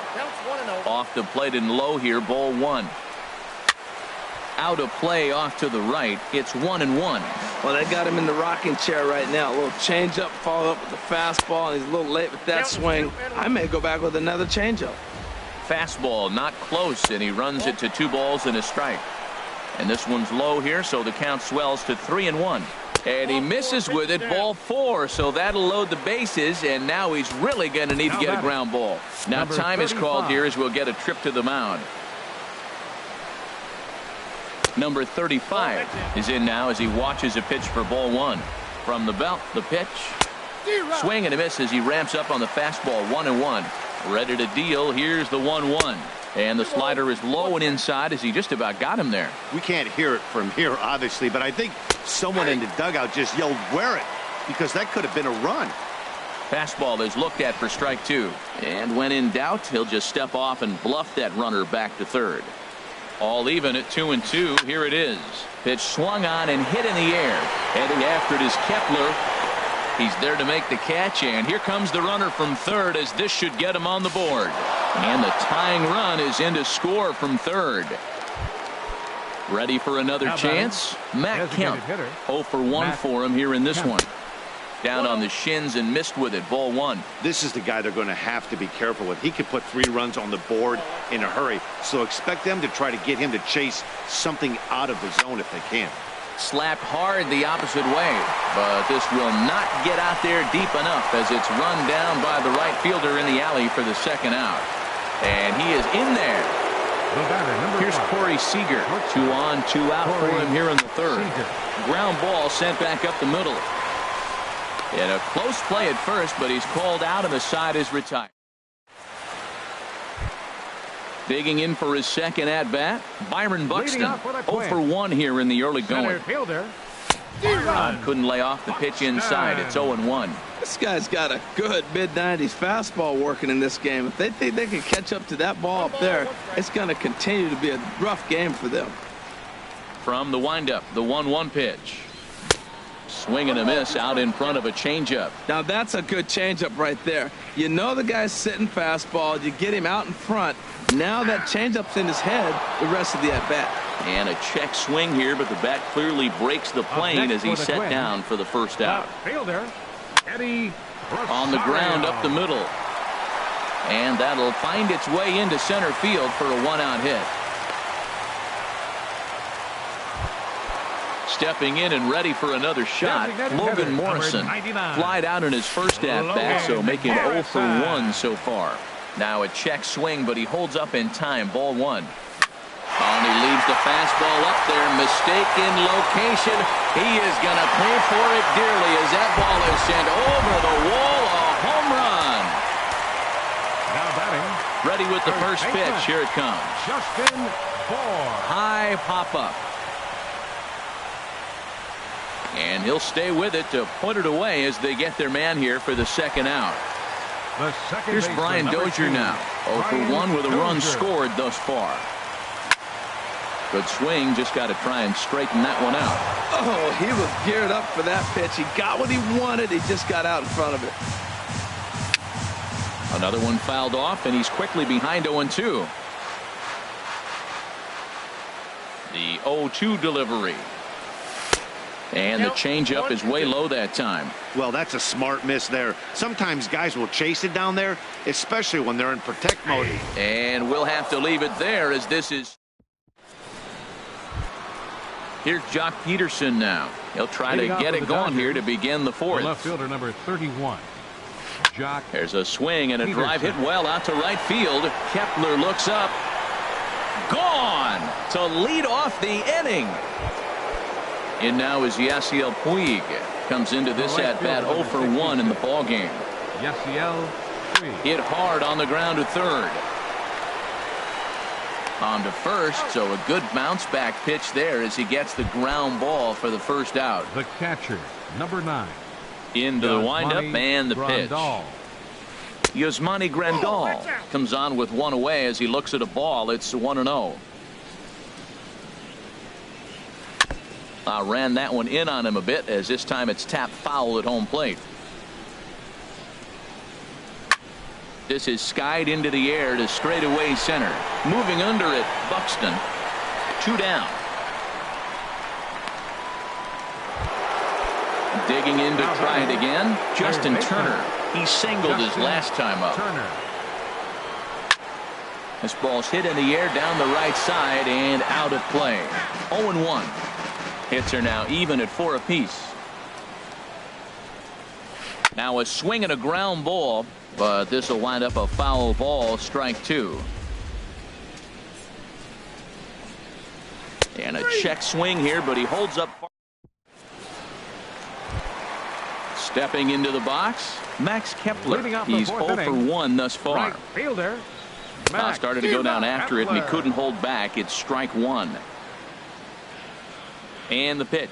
Off the plate and low here, ball 1. Out of play off to the right. It's 1-1. Well, they got him in the rocking chair right now. A little changeup, followed up with the fastball, and he's a little late with that swing. I may go back with another changeup. Fastball not close, and he runs it to 2 balls and a strike. And this one's low here, so the count swells to 3-1. And he misses with it, ball 4, so that'll load the bases, and now he's really going to need to get a ground ball. Now time is called here as we'll get a trip to the mound. Number 35 is in now as he watches a pitch for ball 1. From the belt, the pitch. Swing and a miss as he ramps up on the fastball, 1-1. Ready to deal. Here's the 1-1. And the slider is low and inside as he just about got him there. We can't hear it from here, obviously, but I think someone in the dugout just yelled, "Wear it," because that could have been a run. Fastball is looked at for strike 2. And when in doubt, he'll just step off and bluff that runner back to third. All even at 2-2. Here it is. Pitch swung on and hit in the air. Heading after it is Kepler. He's there to make the catch, and here comes the runner from third as this should get him on the board. And the tying run is in to score from third. Ready for another chance? Matt Kemp. 0 for 1 for him here in this one. Down on the shins and missed with it. Ball 1. This is the guy they're going to have to be careful with. He could put 3 runs on the board in a hurry, so expect them to try to get him to chase something out of the zone if they can. Slapped hard the opposite way, but this will not get out there deep enough as it's run down by the right fielder in the alley for the second out. And he is in there. Here's Corey Seager. 2 on, 2 out for him here in the third. Ground ball sent back up the middle. In a close play at first, but he's called out and the side is retired. Digging in for his second at-bat, Byron Buxton. 0 for 1 here in the early going. Couldn't lay off the pitch inside. It's 0-1. This guy's got a good mid-90s fastball working in this game. If they think they can catch up to that ball up there, it's going to continue to be a rough game for them. From the windup, the 1-1 pitch. Swing and a miss out in front of a changeup. Now that's a good changeup right there. You know the guy's sitting fastball. You get him out in front. Now that changeup's in his head the rest of the at-bat. And a check swing here, but the bat clearly breaks the plane as he's set down for the first out. On the ground up the middle. And that'll find its way into center field for a 1-out hit. Stepping in and ready for another shot, Logan Morrison. Flied out in his first at-bat, so making 0 for 1 so far. Now a check swing, but he holds up in time. Ball 1. And he leaves the fastball up there. Mistaken location. He is going to pay for it dearly as that ball is sent over the wall. A home run. Now batting. Ready with the first pitch. Here it comes. Justin Bour. High pop-up. And he'll stay with it to put it away as they get their man here for the second out. Here's Brian Dozier now. 0 for 1 with a run scored thus far. Good swing. Just got to try and straighten that one out. Oh, he was geared up for that pitch. He got what he wanted. He just got out in front of it. Another one fouled off, and he's quickly behind 0-2. The 0-2 delivery. And the changeup is way low that time. Well, that's a smart miss there. Sometimes guys will chase it down there, especially when they're in protect mode. And we'll have to leave it there as this is. Here's Jock Peterson now. He'll try to get it going here to begin the fourth. Left fielder number 31. Jock. There's a swing and a drive hit well out to right field. Kepler looks up. Gone to lead off the inning. In now is Yasiel Puig. Comes into this at-bat 0 for 1 in the ballgame. Yasiel Puig. Hit hard on the ground to third. On to first, so a good bounce-back pitch there as he gets the ground ball for the first out. The catcher, number 9. Into the windup and the pitch. Yasmani Grandal comes on with one away as he looks at a ball. It's 1-0. Ran that one in on him a bit, as this time it's tapped foul at home plate. This is skied into the air to straightaway center. Moving under it, Buxton. 2 down. Digging in to try it again. Justin Turner. He singled his last time up. This ball's hit in the air down the right side and out of play. 0-1. Hits are now even at 4 apiece. Now a swing and a ground ball, but this will wind up a foul ball. Strike 2. And a check swing here, but he holds up. Stepping into the box, Max Kepler. He's 0 for 1 thus far. Right fielder. Started to go down after it, and he couldn't hold back. It's strike 1. And the pitch.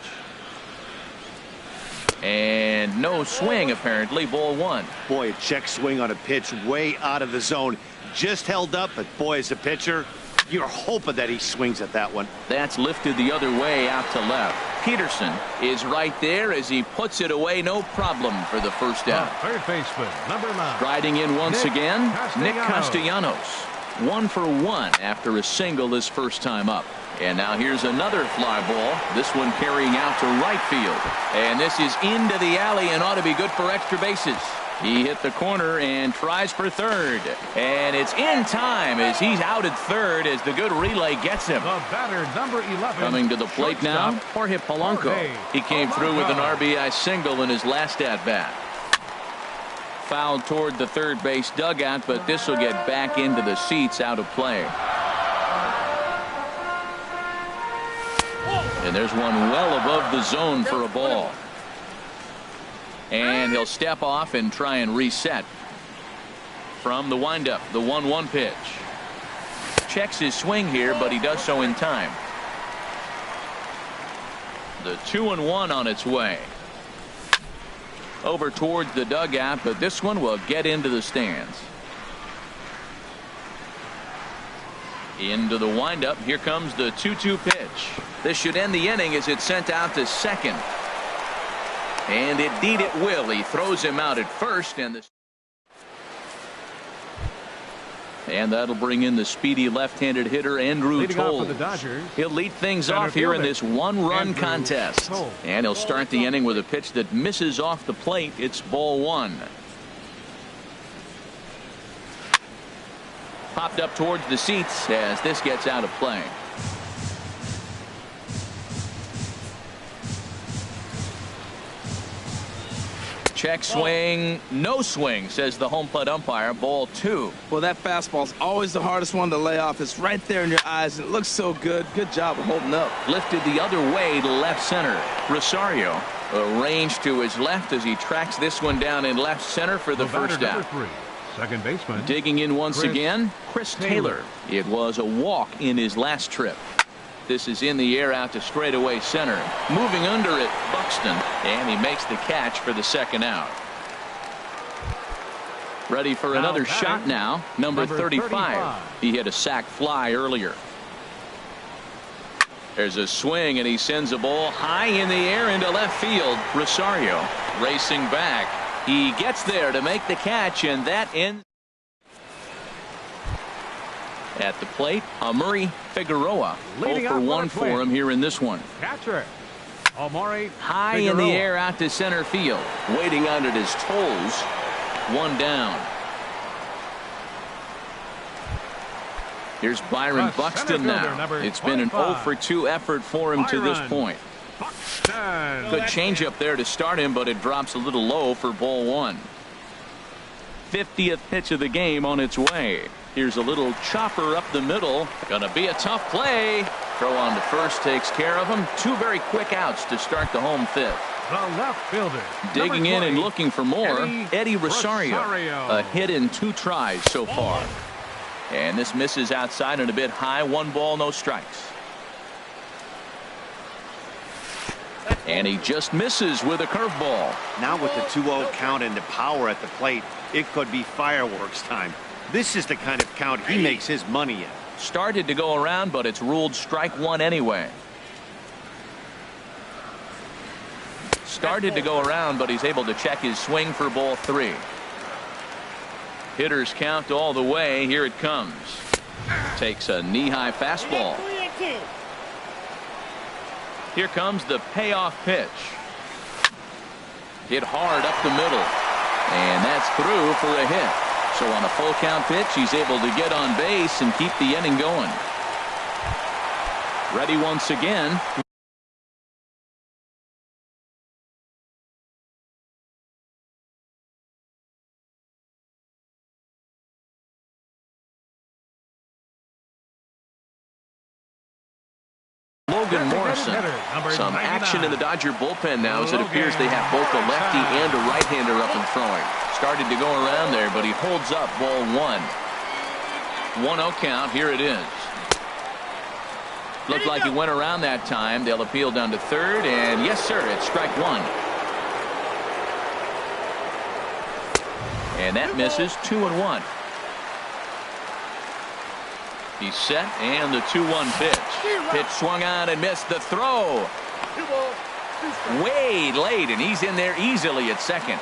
And no swing, apparently. Ball 1. Boy, a check swing on a pitch way out of the zone. Just held up, but boy, as a pitcher, you're hoping that he swings at that one. That's lifted the other way out to left. Peterson is right there as he puts it away. No problem for the first out. Third baseman, number 9. Riding in once again, Nick Castellanos. 1 for 1 after a single his first time up. And now here's another fly ball. This one carrying out to right field. And this is into the alley and ought to be good for extra bases. He hit the corner and tries for third. And it's in time as he's out at third as the good relay gets him. The batter, number 11. Coming to the plate now, Jorge Polanco. He came through with an RBI single in his last at-bat. Fouled toward the third base dugout, but this will get back into the seats, out of play. And there's one well above the zone for a ball. And he'll step off and try and reset. From the windup, the 1-1 pitch. Checks his swing here, but he does so in time. The 2-1 on its way. Over towards the dugout, but this one will get into the stands. Into the windup. Here comes the 2-2 pitch. This should end the inning as it's sent out to second. And indeed it will. He throws him out at first, and that'll bring in the speedy left-handed hitter Andrew Toll. He'll lead things off here in this one-run contest. And he'll start the inning with a pitch that misses off the plate. It's ball 1. Popped up towards the seats as this gets out of play. Check swing, no swing, says the home plate umpire. Ball 2. Well, that fastball's always the hardest one to lay off. It's right there in your eyes, and it looks so good. Good job of holding up. Lifted the other way to left center. Rosario arranged to his left as he tracks this one down in left center for the first out. Second baseman. Digging in once again, Chris Taylor. It was a walk in his last trip. This is in the air out to straightaway center. Moving under it, Buxton, and he makes the catch for the second out. Ready for another shot now. Number 35. He hit a sac fly earlier. There's a swing, and he sends a ball high in the air into left field. Rosario racing back. He gets there to make the catch, and that ends. At the plate, Amuri Figueroa. 0 for 1 for him here in this one. Catcher Amuri high in the air out to center field. Waiting on it is Tolles. 1 down. Here's Byron Buxton now. It's been an 0 for 2 effort for him to this point. Good changeup there to start him, but it drops a little low for ball 1. 50th pitch of the game on its way. Here's a little chopper up the middle. Gonna be a tough play. Throw on to first takes care of him. 2 very quick outs to start the home 5th. The left fielder. Digging in and looking for more. Eddie Rosario. A hit in 2 tries so far. And this misses outside and a bit high. 1 ball, no strikes. And he just misses with a curveball. Now with the 2-0 count and the power at the plate, it could be fireworks time. This is the kind of count he makes his money in. Started to go around, but it's ruled strike one anyway. Started to go around, but he's able to check his swing for ball 3. Hitters count all the way. Here it comes. Takes a knee-high fastball. Here comes the payoff pitch. Hit hard up the middle. And that's through for a hit. So on a full count pitch, he's able to get on base and keep the inning going. Ready once again. Morrison. Some action in the Dodger bullpen now as it appears they have both a lefty and a right-hander up and throwing. Started to go around there, but he holds up ball 1. 1-0 count. Here it is. Looked like he went around that time. They'll appeal down to third, and yes, sir, it's strike 1. And that misses. 2-1. He's set, and the 2-1 pitch. Pitch swung on and missed. The throw. Way late, and he's in there easily at second.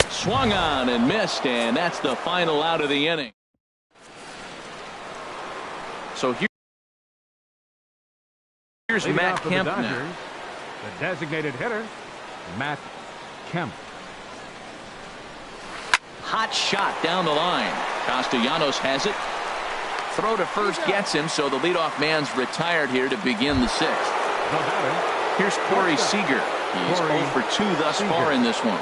Swung on and missed, and that's the final out of the inning. So here's Matt Kemp now. The designated hitter, Matt Kemp. Hot shot down the line. Castellanos has it. Throw to first gets him, so the leadoff man's retired here to begin the 6th. Here's Corey Seager. He's 0 for 2 thus far in this one.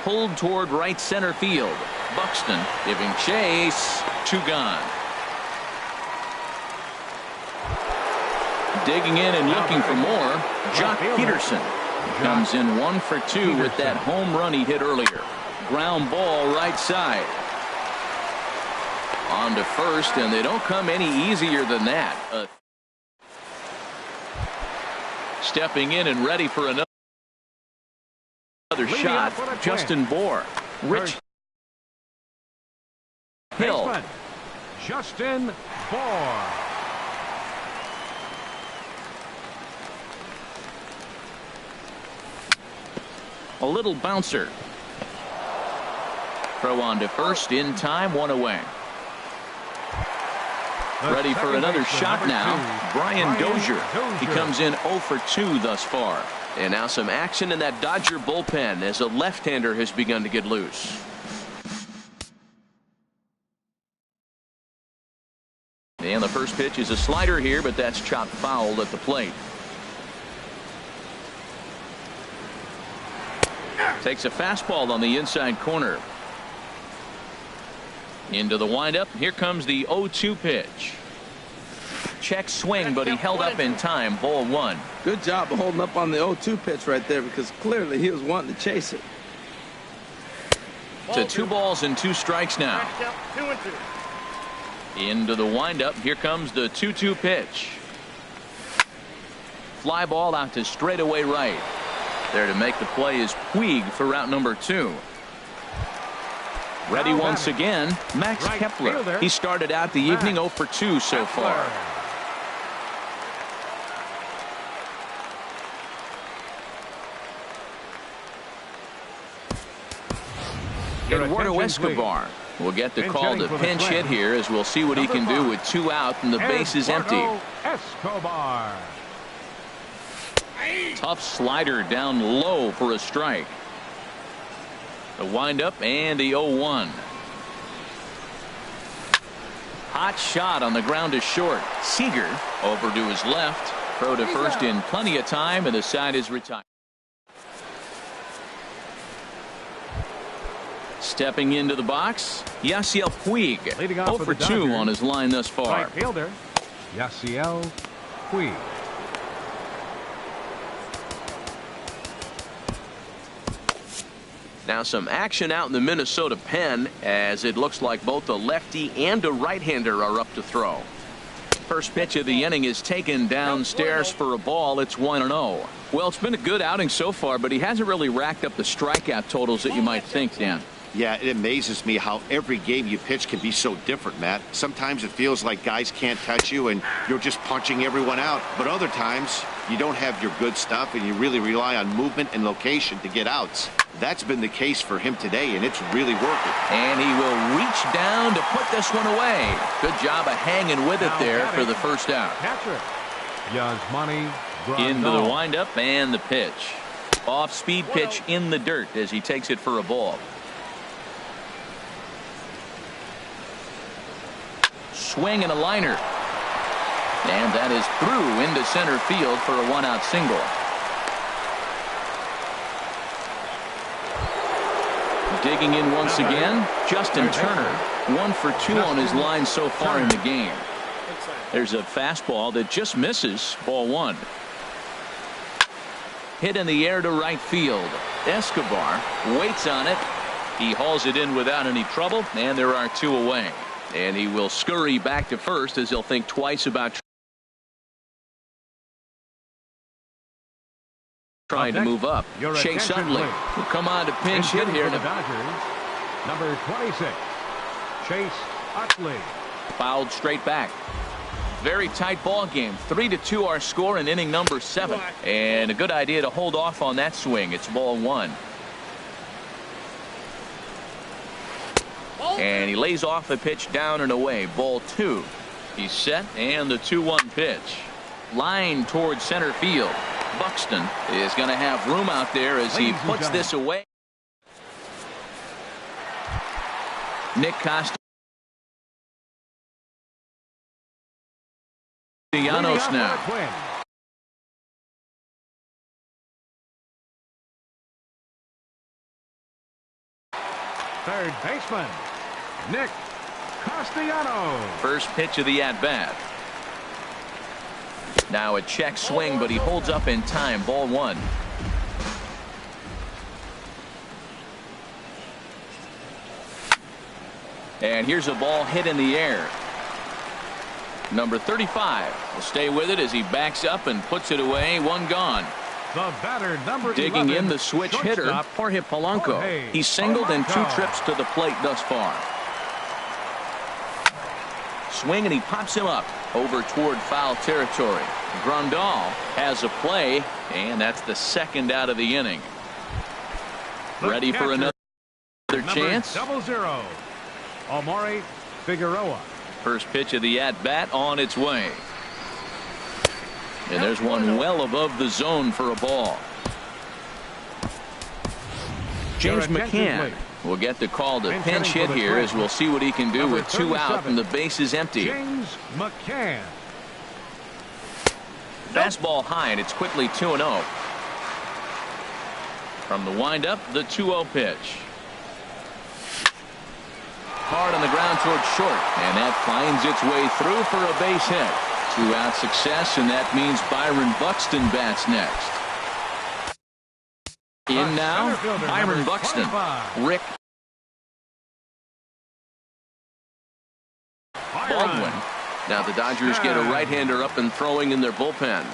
Pulled toward right center field. Buxton giving chase. 2 gone. Digging in and looking for more. Jock Peterson comes in 1 for 2 with that home run he hit earlier. Ground ball right side. On to first, and they don't come any easier than that. Stepping in and ready for another shot. Justin Bohr. Rich Hill. Justin Bohr. A little bouncer. Throw on to first in time, 1 away. Ready for another shot now. Brian Dozier. He comes in 0 for 2 thus far. And now some action in that Dodger bullpen as a left-hander has begun to get loose. And the first pitch is a slider here, but that's chopped foul at the plate. Takes a fastball on the inside corner. Into the windup. Here comes the 0-2 pitch. Check swing, but he held up in time. Ball 1. Good job of holding up on the 0-2 pitch right there, because clearly he was wanting to chase it. To 2 balls and 2 strikes now. Into the windup. Here comes the 2-2 pitch. Fly ball out to straightaway right. There to make the play is Puig for route number 2. Ready once again, Max Kepler. He started out the evening 0 for 2 so far. Eduardo Escobar will get the call to pinch hit here, as we'll see what he can do with 2 out and the base is empty. Escobar. Tough slider down low for a strike. The windup and the 0-1. Hot shot on the ground to short. Seager over to his left. Throw to first in plenty of time, and the side is retired. Stepping into the box, Yasiel Puig. 0 for 2 on his line thus far. Right fielder, Yasiel Puig. Now some action out in the Minnesota pen, as it looks like both a lefty and a right-hander are up to throw. First pitch of the inning is taken downstairs for a ball. It's 1-0. Well, it's been a good outing so far, but he hasn't really racked up the strikeout totals that you might think, Dan. Yeah, it amazes me how every game you pitch can be so different, Matt. Sometimes it feels like guys can't touch you and you're just punching everyone out. But other times you don't have your good stuff and you really rely on movement and location to get outs. That's been the case for him today, and it's really working. And he will reach down to put this one away. Good job of hanging with it there for the first out. Catcher, Yasmani Into the windup and the pitch. Off-speed pitch in the dirt as he takes it for a ball. Swing and a liner. And that is through into center field for a one-out single. Digging in once again, Justin Turner. 1 for 2 on his line so far in the game. There's a fastball that just misses. Ball 1. Hit in the air to right field. Escobar waits on it. He hauls it in without any trouble, and there are 2 away. And he will scurry back to first as he'll think twice about trying to move up. Chase Utley will come on to pinch hit here. The Dodgers, number 26, Chase Utley. Fouled straight back. Very tight ball game. 3-2 our score in inning number 7. And a good idea to hold off on that swing. It's ball 1. And he lays off the pitch down and away. Ball 2. He's set, and the 2-1 pitch. Line towards center field. Buxton is going to have room out there as he puts this away. Nick Castellanos now. Third baseman, Nick Castellanos. First pitch of the at-bat. Now a check swing, but he holds up in time. Ball 1. And here's a ball hit in the air. Number 35 will stay with it as he backs up and puts it away. 1 gone. The batter, number Digging 11, in the switch hitter, Jorge Polanco. He's singled in 2 trips to the plate thus far. Swing, and he pops him up over toward foul territory. Grandal has a play, and that's the 2nd out of the inning. Ready for another chance? 0-0. Omari Figueroa. First pitch of the at-bat on its way. And there's one well above the zone for a ball. James McCann will get the call to pinch hit here as we'll see what he can do with 2 out and the base is empty. James McCann. Fastball high, and it's quickly 2-0. From the windup, the 2-0 pitch. Hard on the ground towards short, and that finds its way through for a base hit. 2-out success, and that means Byron Buxton bats next. In now, Byron Buxton. Rick Baldwin. Now the Dodgers get a right-hander up and throwing in their bullpen.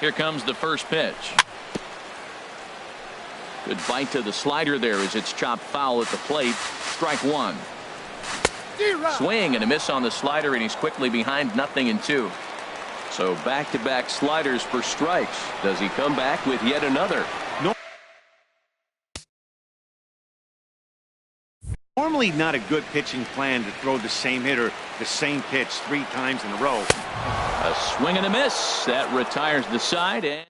Here comes the first pitch. Good bite to the slider there as it's chopped foul at the plate. Strike 1. Swing and a miss on the slider, and he's quickly behind 0-2. So back-to-back sliders for strikes. Does he come back with yet another? Normally not a good pitching plan to throw the same hitter the same pitch 3 times in a row. A swing and a miss. That retires the side. And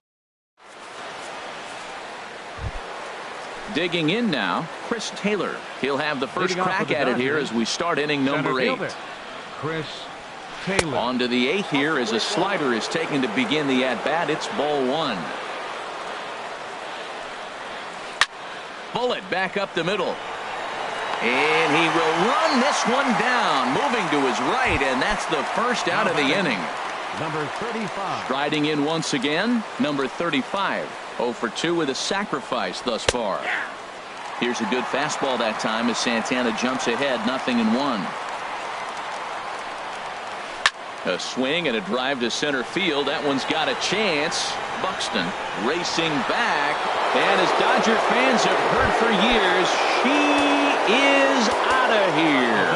digging in now, Chris Taylor. He'll have the first crack at it here as we start inning number 8. Chris Taylor. On to the 8th here as a slider is taken to begin the at-bat. It's ball 1. Bullet back up the middle. And he will run this one down, moving to his right, and that's the first out of the inning. Number 35. Striding in once again, number 35. 0 for 2 with a sacrifice thus far. Here's a good fastball that time as Santana jumps ahead, 0-1. A swing and a drive to center field. That one's got a chance. Buxton racing back. And as Dodger fans have heard for years, she is out of here.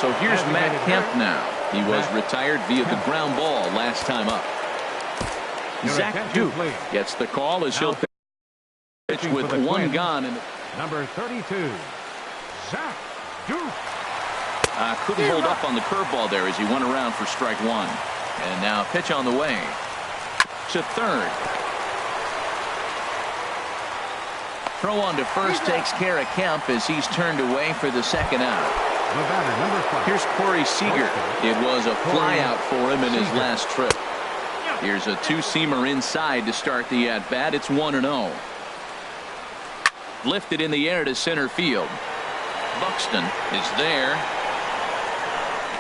So here's Matt Kemp now. He was retired via the ground ball last time up. Zach Duke gets the call as he'll pitch with one gone. Number 32, Zach Duke. Couldn't hold up on the curveball there as he went around for strike one. And now pitch on the way to third. Throw on to first takes care of Kemp as he's turned away for the second out. Here's Corey Seager. It was a fly out for him in his last trip. Here's a two-seamer inside to start the at-bat. It's 1-0. Lifted in the air to center field. Buxton is there.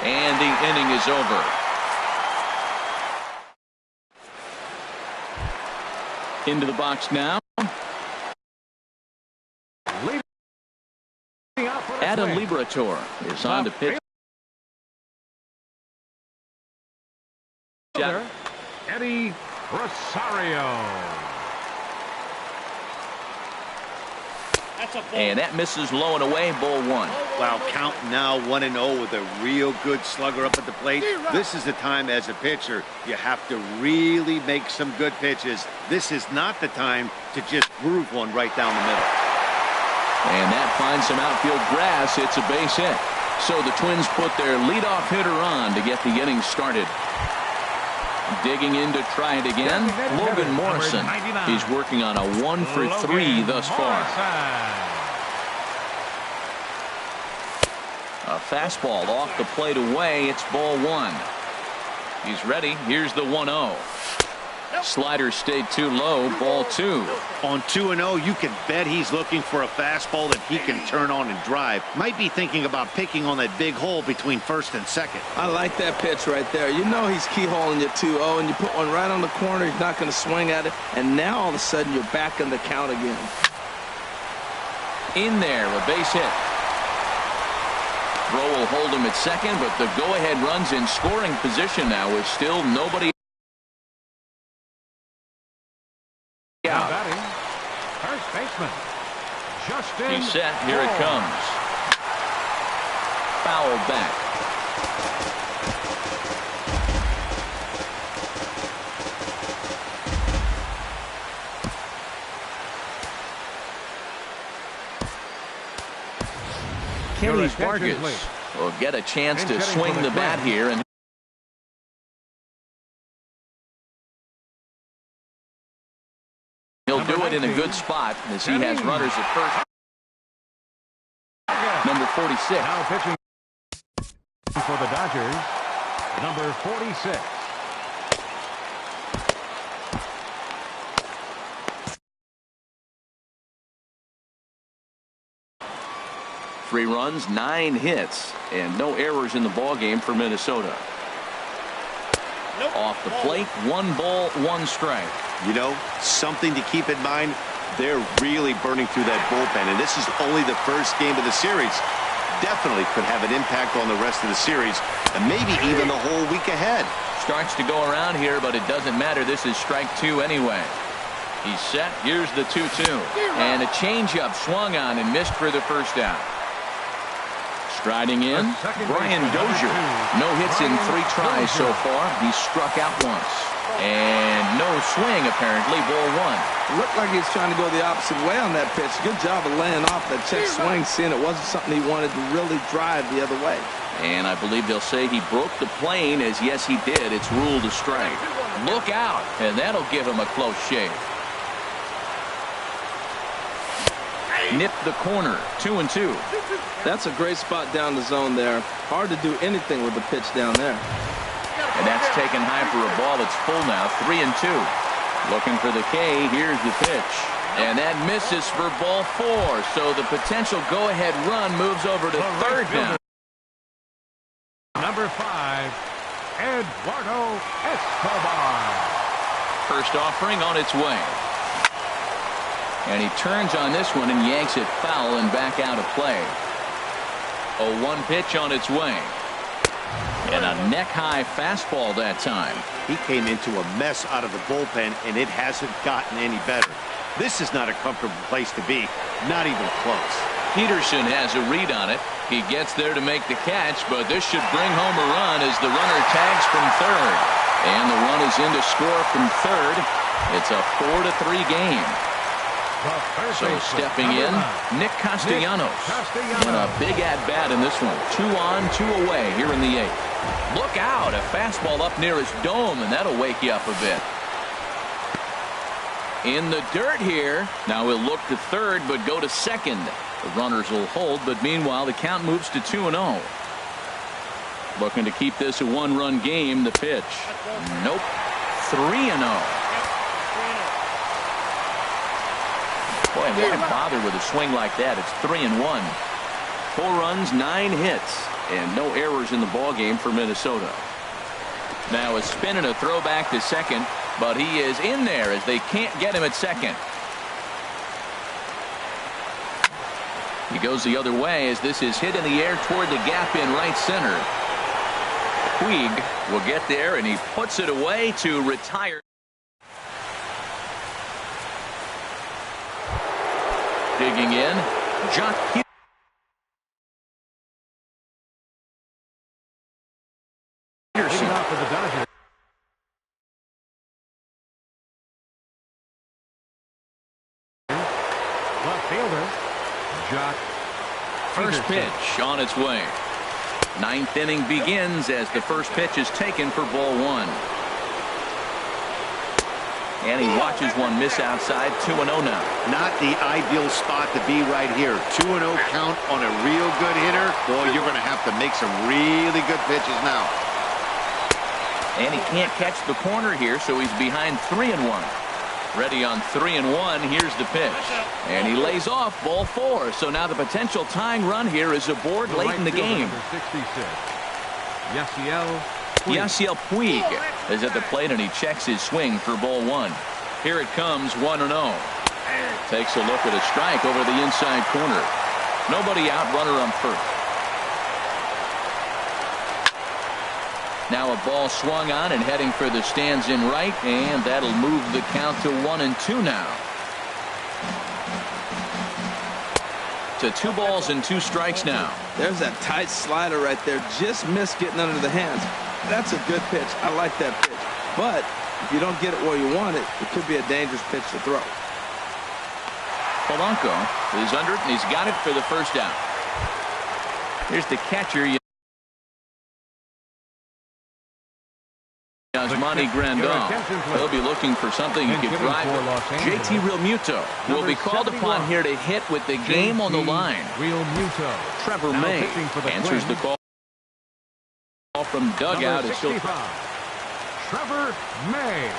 And the inning is over. Into the box now. Adam Liberatore is on to pitch. Eddie Rosario. And that misses low and away, ball one. Wow, count now 1-0 with a real good slugger up at the plate. This is the time as a pitcher you have to really make some good pitches. This is not the time to just groove one right down the middle. And that finds some outfield grass. It's a base hit. So the Twins put their leadoff hitter on to get the inning started. Digging in to try it again, Logan Morrison. He's working on a 1-for-3 thus far. A fastball off the plate away. It's ball one. He's ready. Here's the 1-0. Slider stayed too low. Ball two. On 2-0, you can bet he's looking for a fastball that he can turn on and drive. Might be thinking about picking on that big hole between first and second. I like that pitch right there. You know he's keyholing your 2-0, and you put one right on the corner. He's not going to swing at it. And now all of a sudden you're back in the count again. In there, a base hit. Throw will hold him at second, but the go-ahead run's in scoring position now with still nobody out. First baseman, Justin. He's set. Here it comes. Foul back. Kelly Vargas will get a chance to swing the bat here, and he'll do it in a good spot as he has runners at first. Number 46. Now pitching for the Dodgers, number 46. Three runs, 9 hits, and no errors in the ballgame for Minnesota. Off the plate, 1 ball, 1 strike. You know, something to keep in mind, they're really burning through that bullpen, and this is only the first game of the series. Definitely could have an impact on the rest of the series, and maybe even the whole week ahead. Starts to go around here, but it doesn't matter. This is strike 2 anyway. He's set. Here's the 2-2. And a changeup swung on and missed for the first out. Striding in, Brian Dozier. No hits in 3 tries so far. He's struck out once. And no swing, apparently. Ball 1. It looked like he was trying to go the opposite way on that pitch. Good job of laying off that check swing, seeing it wasn't something he wanted to really drive the other way. And I believe they'll say he broke the plane, as yes, he did. It's ruled a strike. Look out, and that'll give him a close shave. Nip the corner, 2-2. That's a great spot down the zone there. Hard to do anything with the pitch down there. And that's taken high for a ball that's full now, 3-2. Looking for the K, here's the pitch. And that misses for ball 4. So the potential go-ahead run moves over to third now. Number 5, Eduardo Escobar. First offering on its way. And he turns on this one and yanks it foul and back out of play. A 1 pitch on its way. And a neck-high fastball that time. He came into a mess out of the bullpen, and it hasn't gotten any better. This is not a comfortable place to be, not even close. Peterson has a read on it. He gets there to make the catch, but this should bring home a run as the runner tags from third. And the run is in to score from third. It's a 4-3 game. So stepping in, Nick Castellanos. And a big at-bat in this one. 2 on, 2 away here in the 8th. Look out, a fastball up near his dome, and that'll wake you up a bit. In the dirt here. Now he'll look to third, but go to second. The runners will hold, but meanwhile the count moves to 2-0. Looking to keep this a 1-run game. The pitch. Nope. 3-0. Boy, why bother with a swing like that? It's 3-1. 4 runs, 9 hits, and no errors in the ball game for Minnesota. Now a spin and a throwback to second, but he is in there as they can't get him at second. He goes the other way as this is hit in the air toward the gap in right center. Puig will get there, and he puts it away to retire. Digging in, Jock Peterson. For the Dodgers. Left fielder, Jock. First pitch on its way. 9th inning begins as the first pitch is taken for ball 1. And he watches one miss outside. 2-0 now. Not the ideal spot to be right here. 2-0 count on a real good hitter. Boy, you're going to have to make some really good pitches now. And he can't catch the corner here, so he's behind 3-1. Ready on 3-1. Here's the pitch. And he lays off ball 4. So now the potential tying run here is aboard late in the game. Yasiel Puig is at the plate, and he checks his swing for ball 1. Here it comes, 1-0. Takes a look at a strike over the inside corner. Nobody out, runner on first. Now a ball swung on and heading for the stands in right, and that'll move the count to 1-2 now. To 2 balls and 2 strikes now. There's that tight slider right there. Just missed getting under the hands. That's a good pitch. I like that pitch. But if you don't get it where you want it, it could be a dangerous pitch to throw. Polanco is under it, and he's got it for the first out. Here's the catcher. Yasmani Grandal. He'll be looking for something he could drive. JT Realmuto will be called upon here to hit with the game on the line. Trevor May answers the call from dugout. It's still Trevor May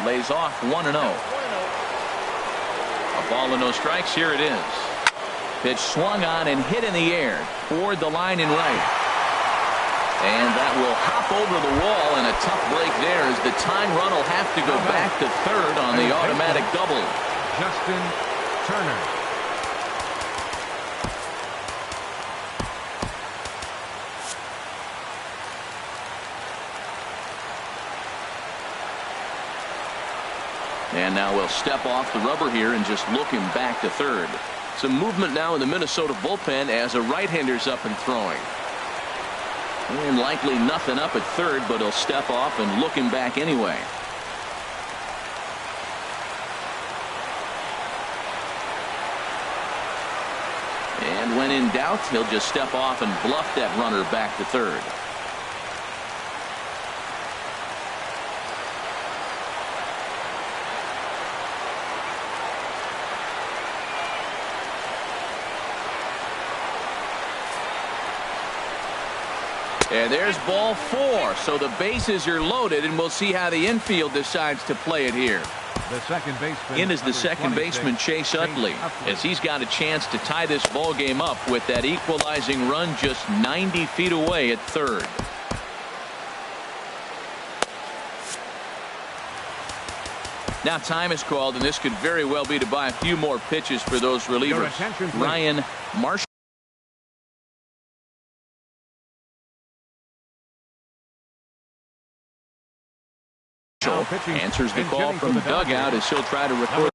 lays off 1-0. A ball and no strikes. Here it is. Pitch swung on and hit in the air toward the line in right. And that will hop over the wall, and a tough break there as the tying run will have to go back to third on the automatic double. Justin Turner. And now we'll step off the rubber here and just look him back to third. Some movement now in the Minnesota bullpen as a right-hander's up and throwing. And likely nothing up at third, but he'll step off and look him back anyway. And when in doubt, he'll just step off and bluff that runner back to third. And there's ball 4. So the bases are loaded, and we'll see how the infield decides to play it here. The second baseman. In is the second baseman, Chase Utley, as he's got a chance to tie this ball game up with that equalizing run just 90 feet away at third. Now time is called, and this could very well be to buy a few more pitches for those relievers. Ryan Marshall. answers the call from the dugout as he'll try to record.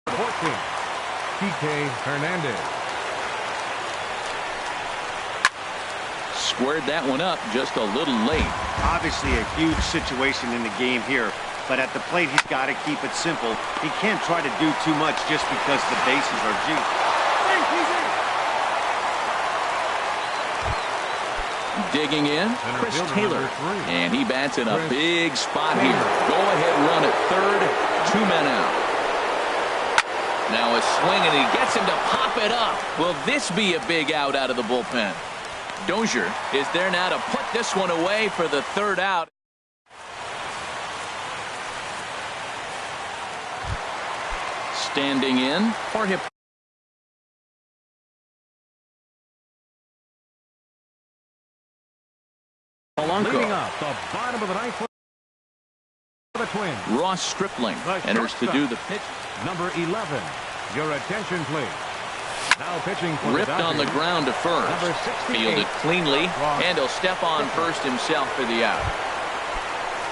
14, PK Hernandez. Squared that one up just a little late. Obviously a huge situation in the game here, but at the plate he's got to keep it simple. He can't try to do too much just because the bases are due. Digging in, Chris Taylor, and he bats in a big spot here. Go-ahead run at third, 2 men out. Now a swing, and he gets him to pop it up. Will this be a big out of the bullpen? Dozier is there now to put this one away for the third out. Standing in, Jorge. Leading off the bottom of the ninth for the Twins. Ross Stripling enters to do the pitch. Number 11. Your attention, please. Now pitching for ripped on the ground to first. Fielded cleanly, and he'll step on first himself for the out.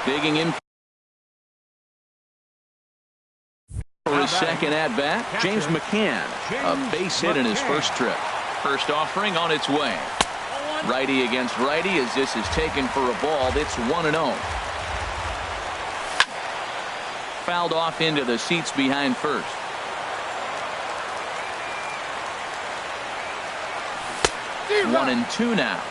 Digging in for his second at bat, James McCann. A base hit in his first trip. First offering on its way. Righty against righty as this is taken for a ball. It's 1-0. Fouled off into the seats behind first. One and two now.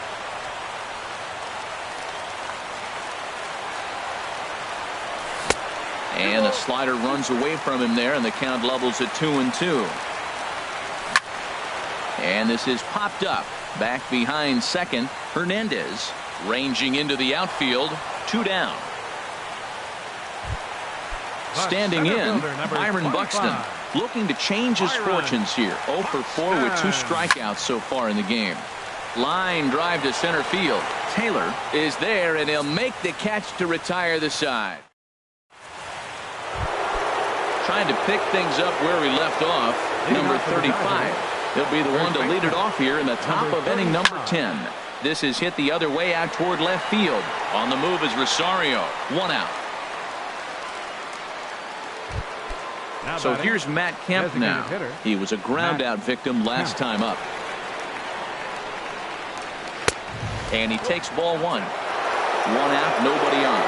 And a slider runs away from him there, and the count levels at 2-2. And this is popped up. Back behind second, Hernandez ranging into the outfield, 2 down. Standing in, Byron Buxton looking to change his fortunes here. 0 for 4 with 2 strikeouts so far in the game. Line drive to center field. Taylor is there, and he'll make the catch to retire the side. Trying to pick things up where we left off, number 35. He'll be the one to lead it off here in the top of inning number 10. This is hit the other way out toward left field. On the move is Rosario. 1 out. So here's Matt Kemp now. He was a ground out victim last time up. And he takes ball 1. 1 out, nobody on.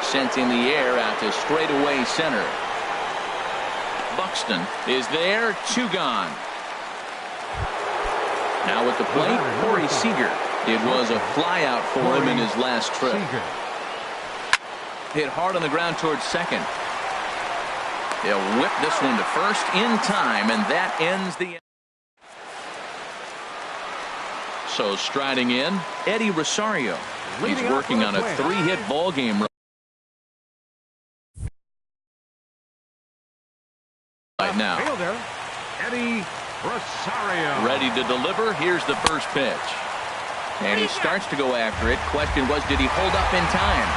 Sent in the air out to straightaway center. Buxton is there, 2 gone. Now at the plate, Corey Seager. It was a fly out for him in his last trip. Hit hard on the ground towards second. They'll whip this one to first in time, and that ends the. So striding in, Eddie Rosario. He's working on a 3-hit ball game right now. Eddie Rosario. Ready to deliver. Here's the first pitch. And he starts to go after it. Question was, did he hold up in time?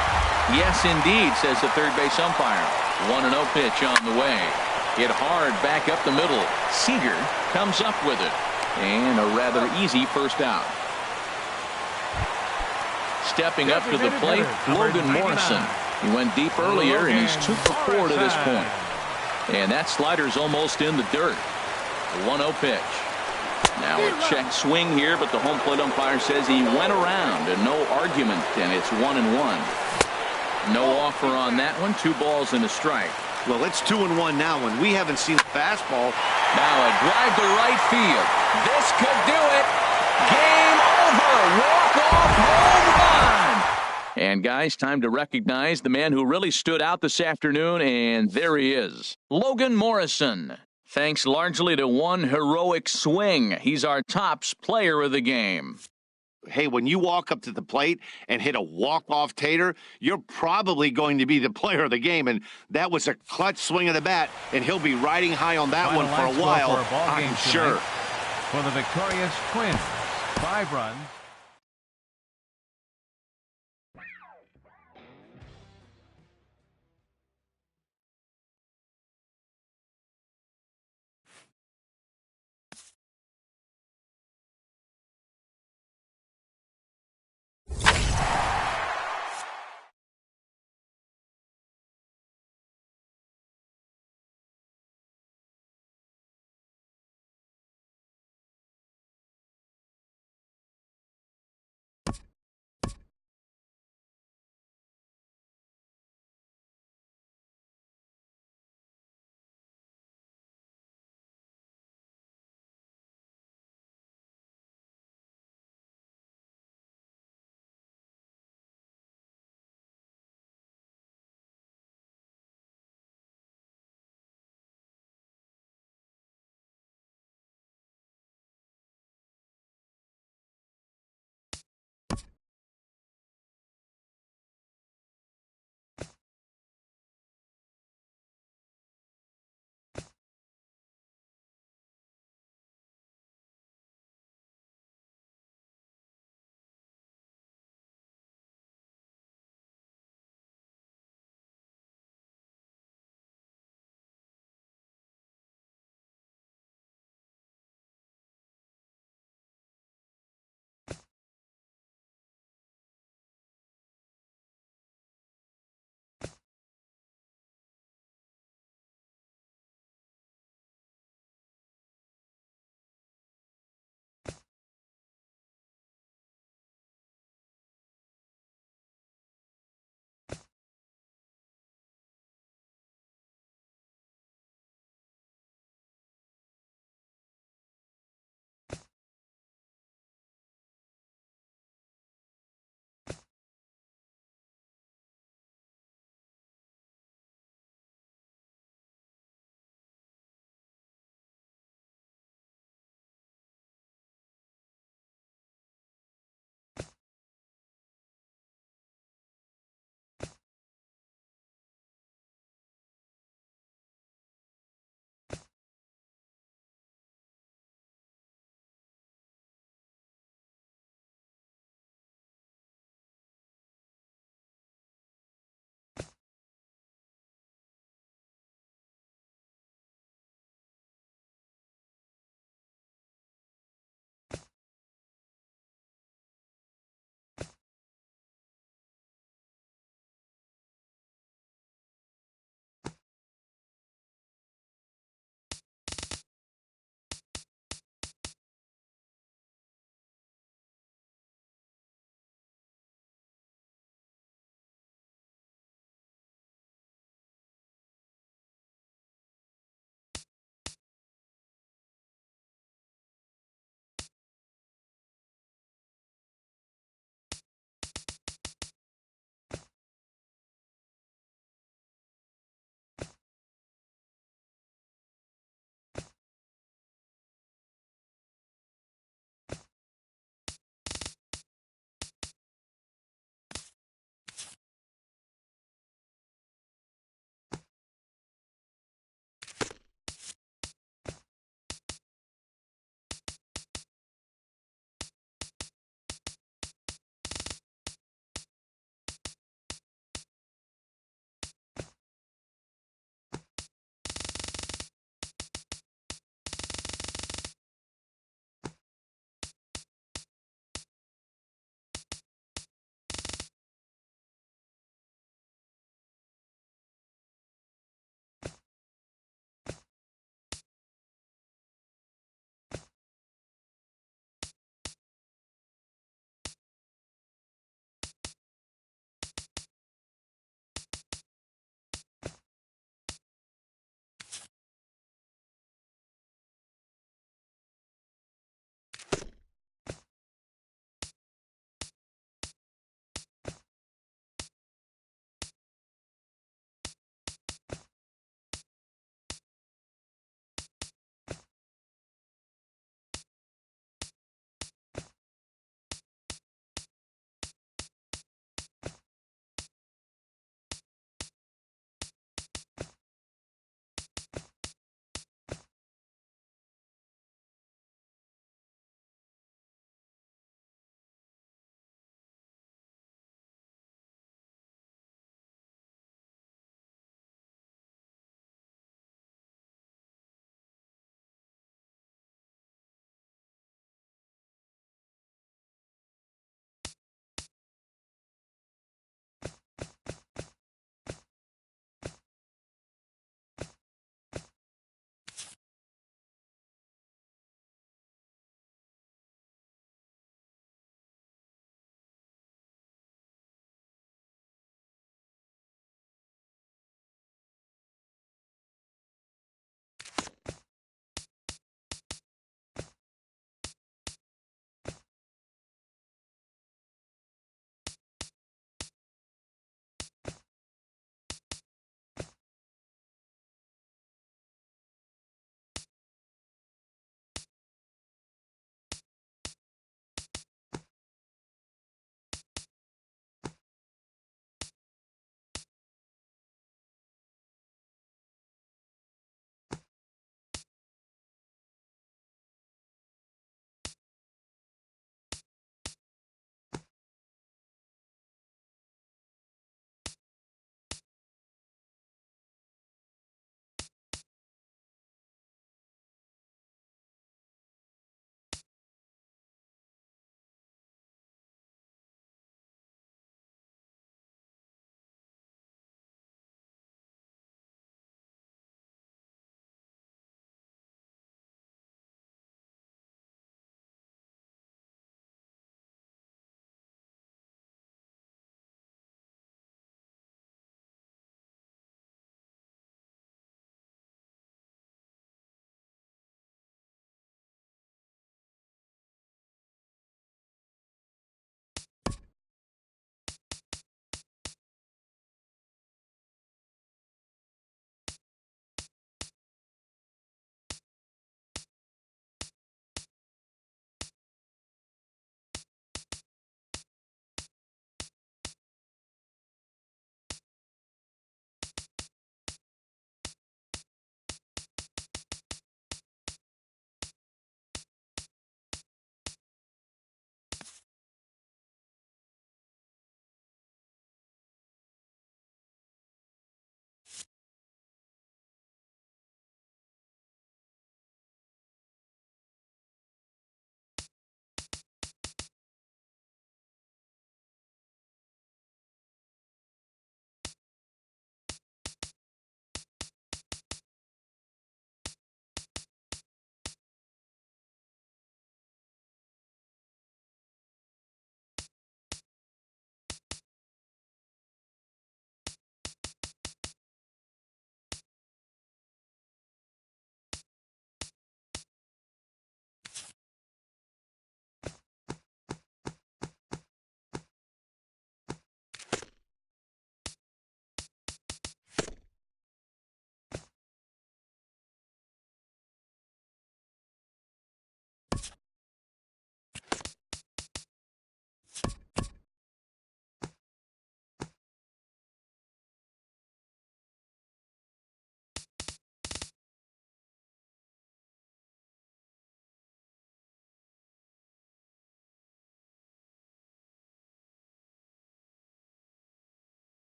Yes, indeed, says the third base umpire. 1-0 pitch on the way. Hit hard back up the middle. Seager comes up with it. And a rather easy first out. Stepping up to the plate, Logan Morrison. He went deep earlier, and he's 2 for 4 to this point. And that slider's almost in the dirt. 1-0 pitch. Now a check swing here, but the home plate umpire says he went around and no argument, and it's 1-1. No offer on that one. 2 balls and a strike. Well, it's 2-1 now, and we haven't seen a fastball. Now a drive to right field. This could do it. Game over. Walk-off home run. And guys, time to recognize the man who really stood out this afternoon, and there he is. Logan Morrison. Thanks largely to one heroic swing. He's our tops player of the game. Hey, when you walk up to the plate and hit a walk-off tater, you're probably going to be the player of the game, and that was a clutch swing of the bat, and he'll be riding high on that one for a while, I'm sure. For the victorious Twins, 5 runs.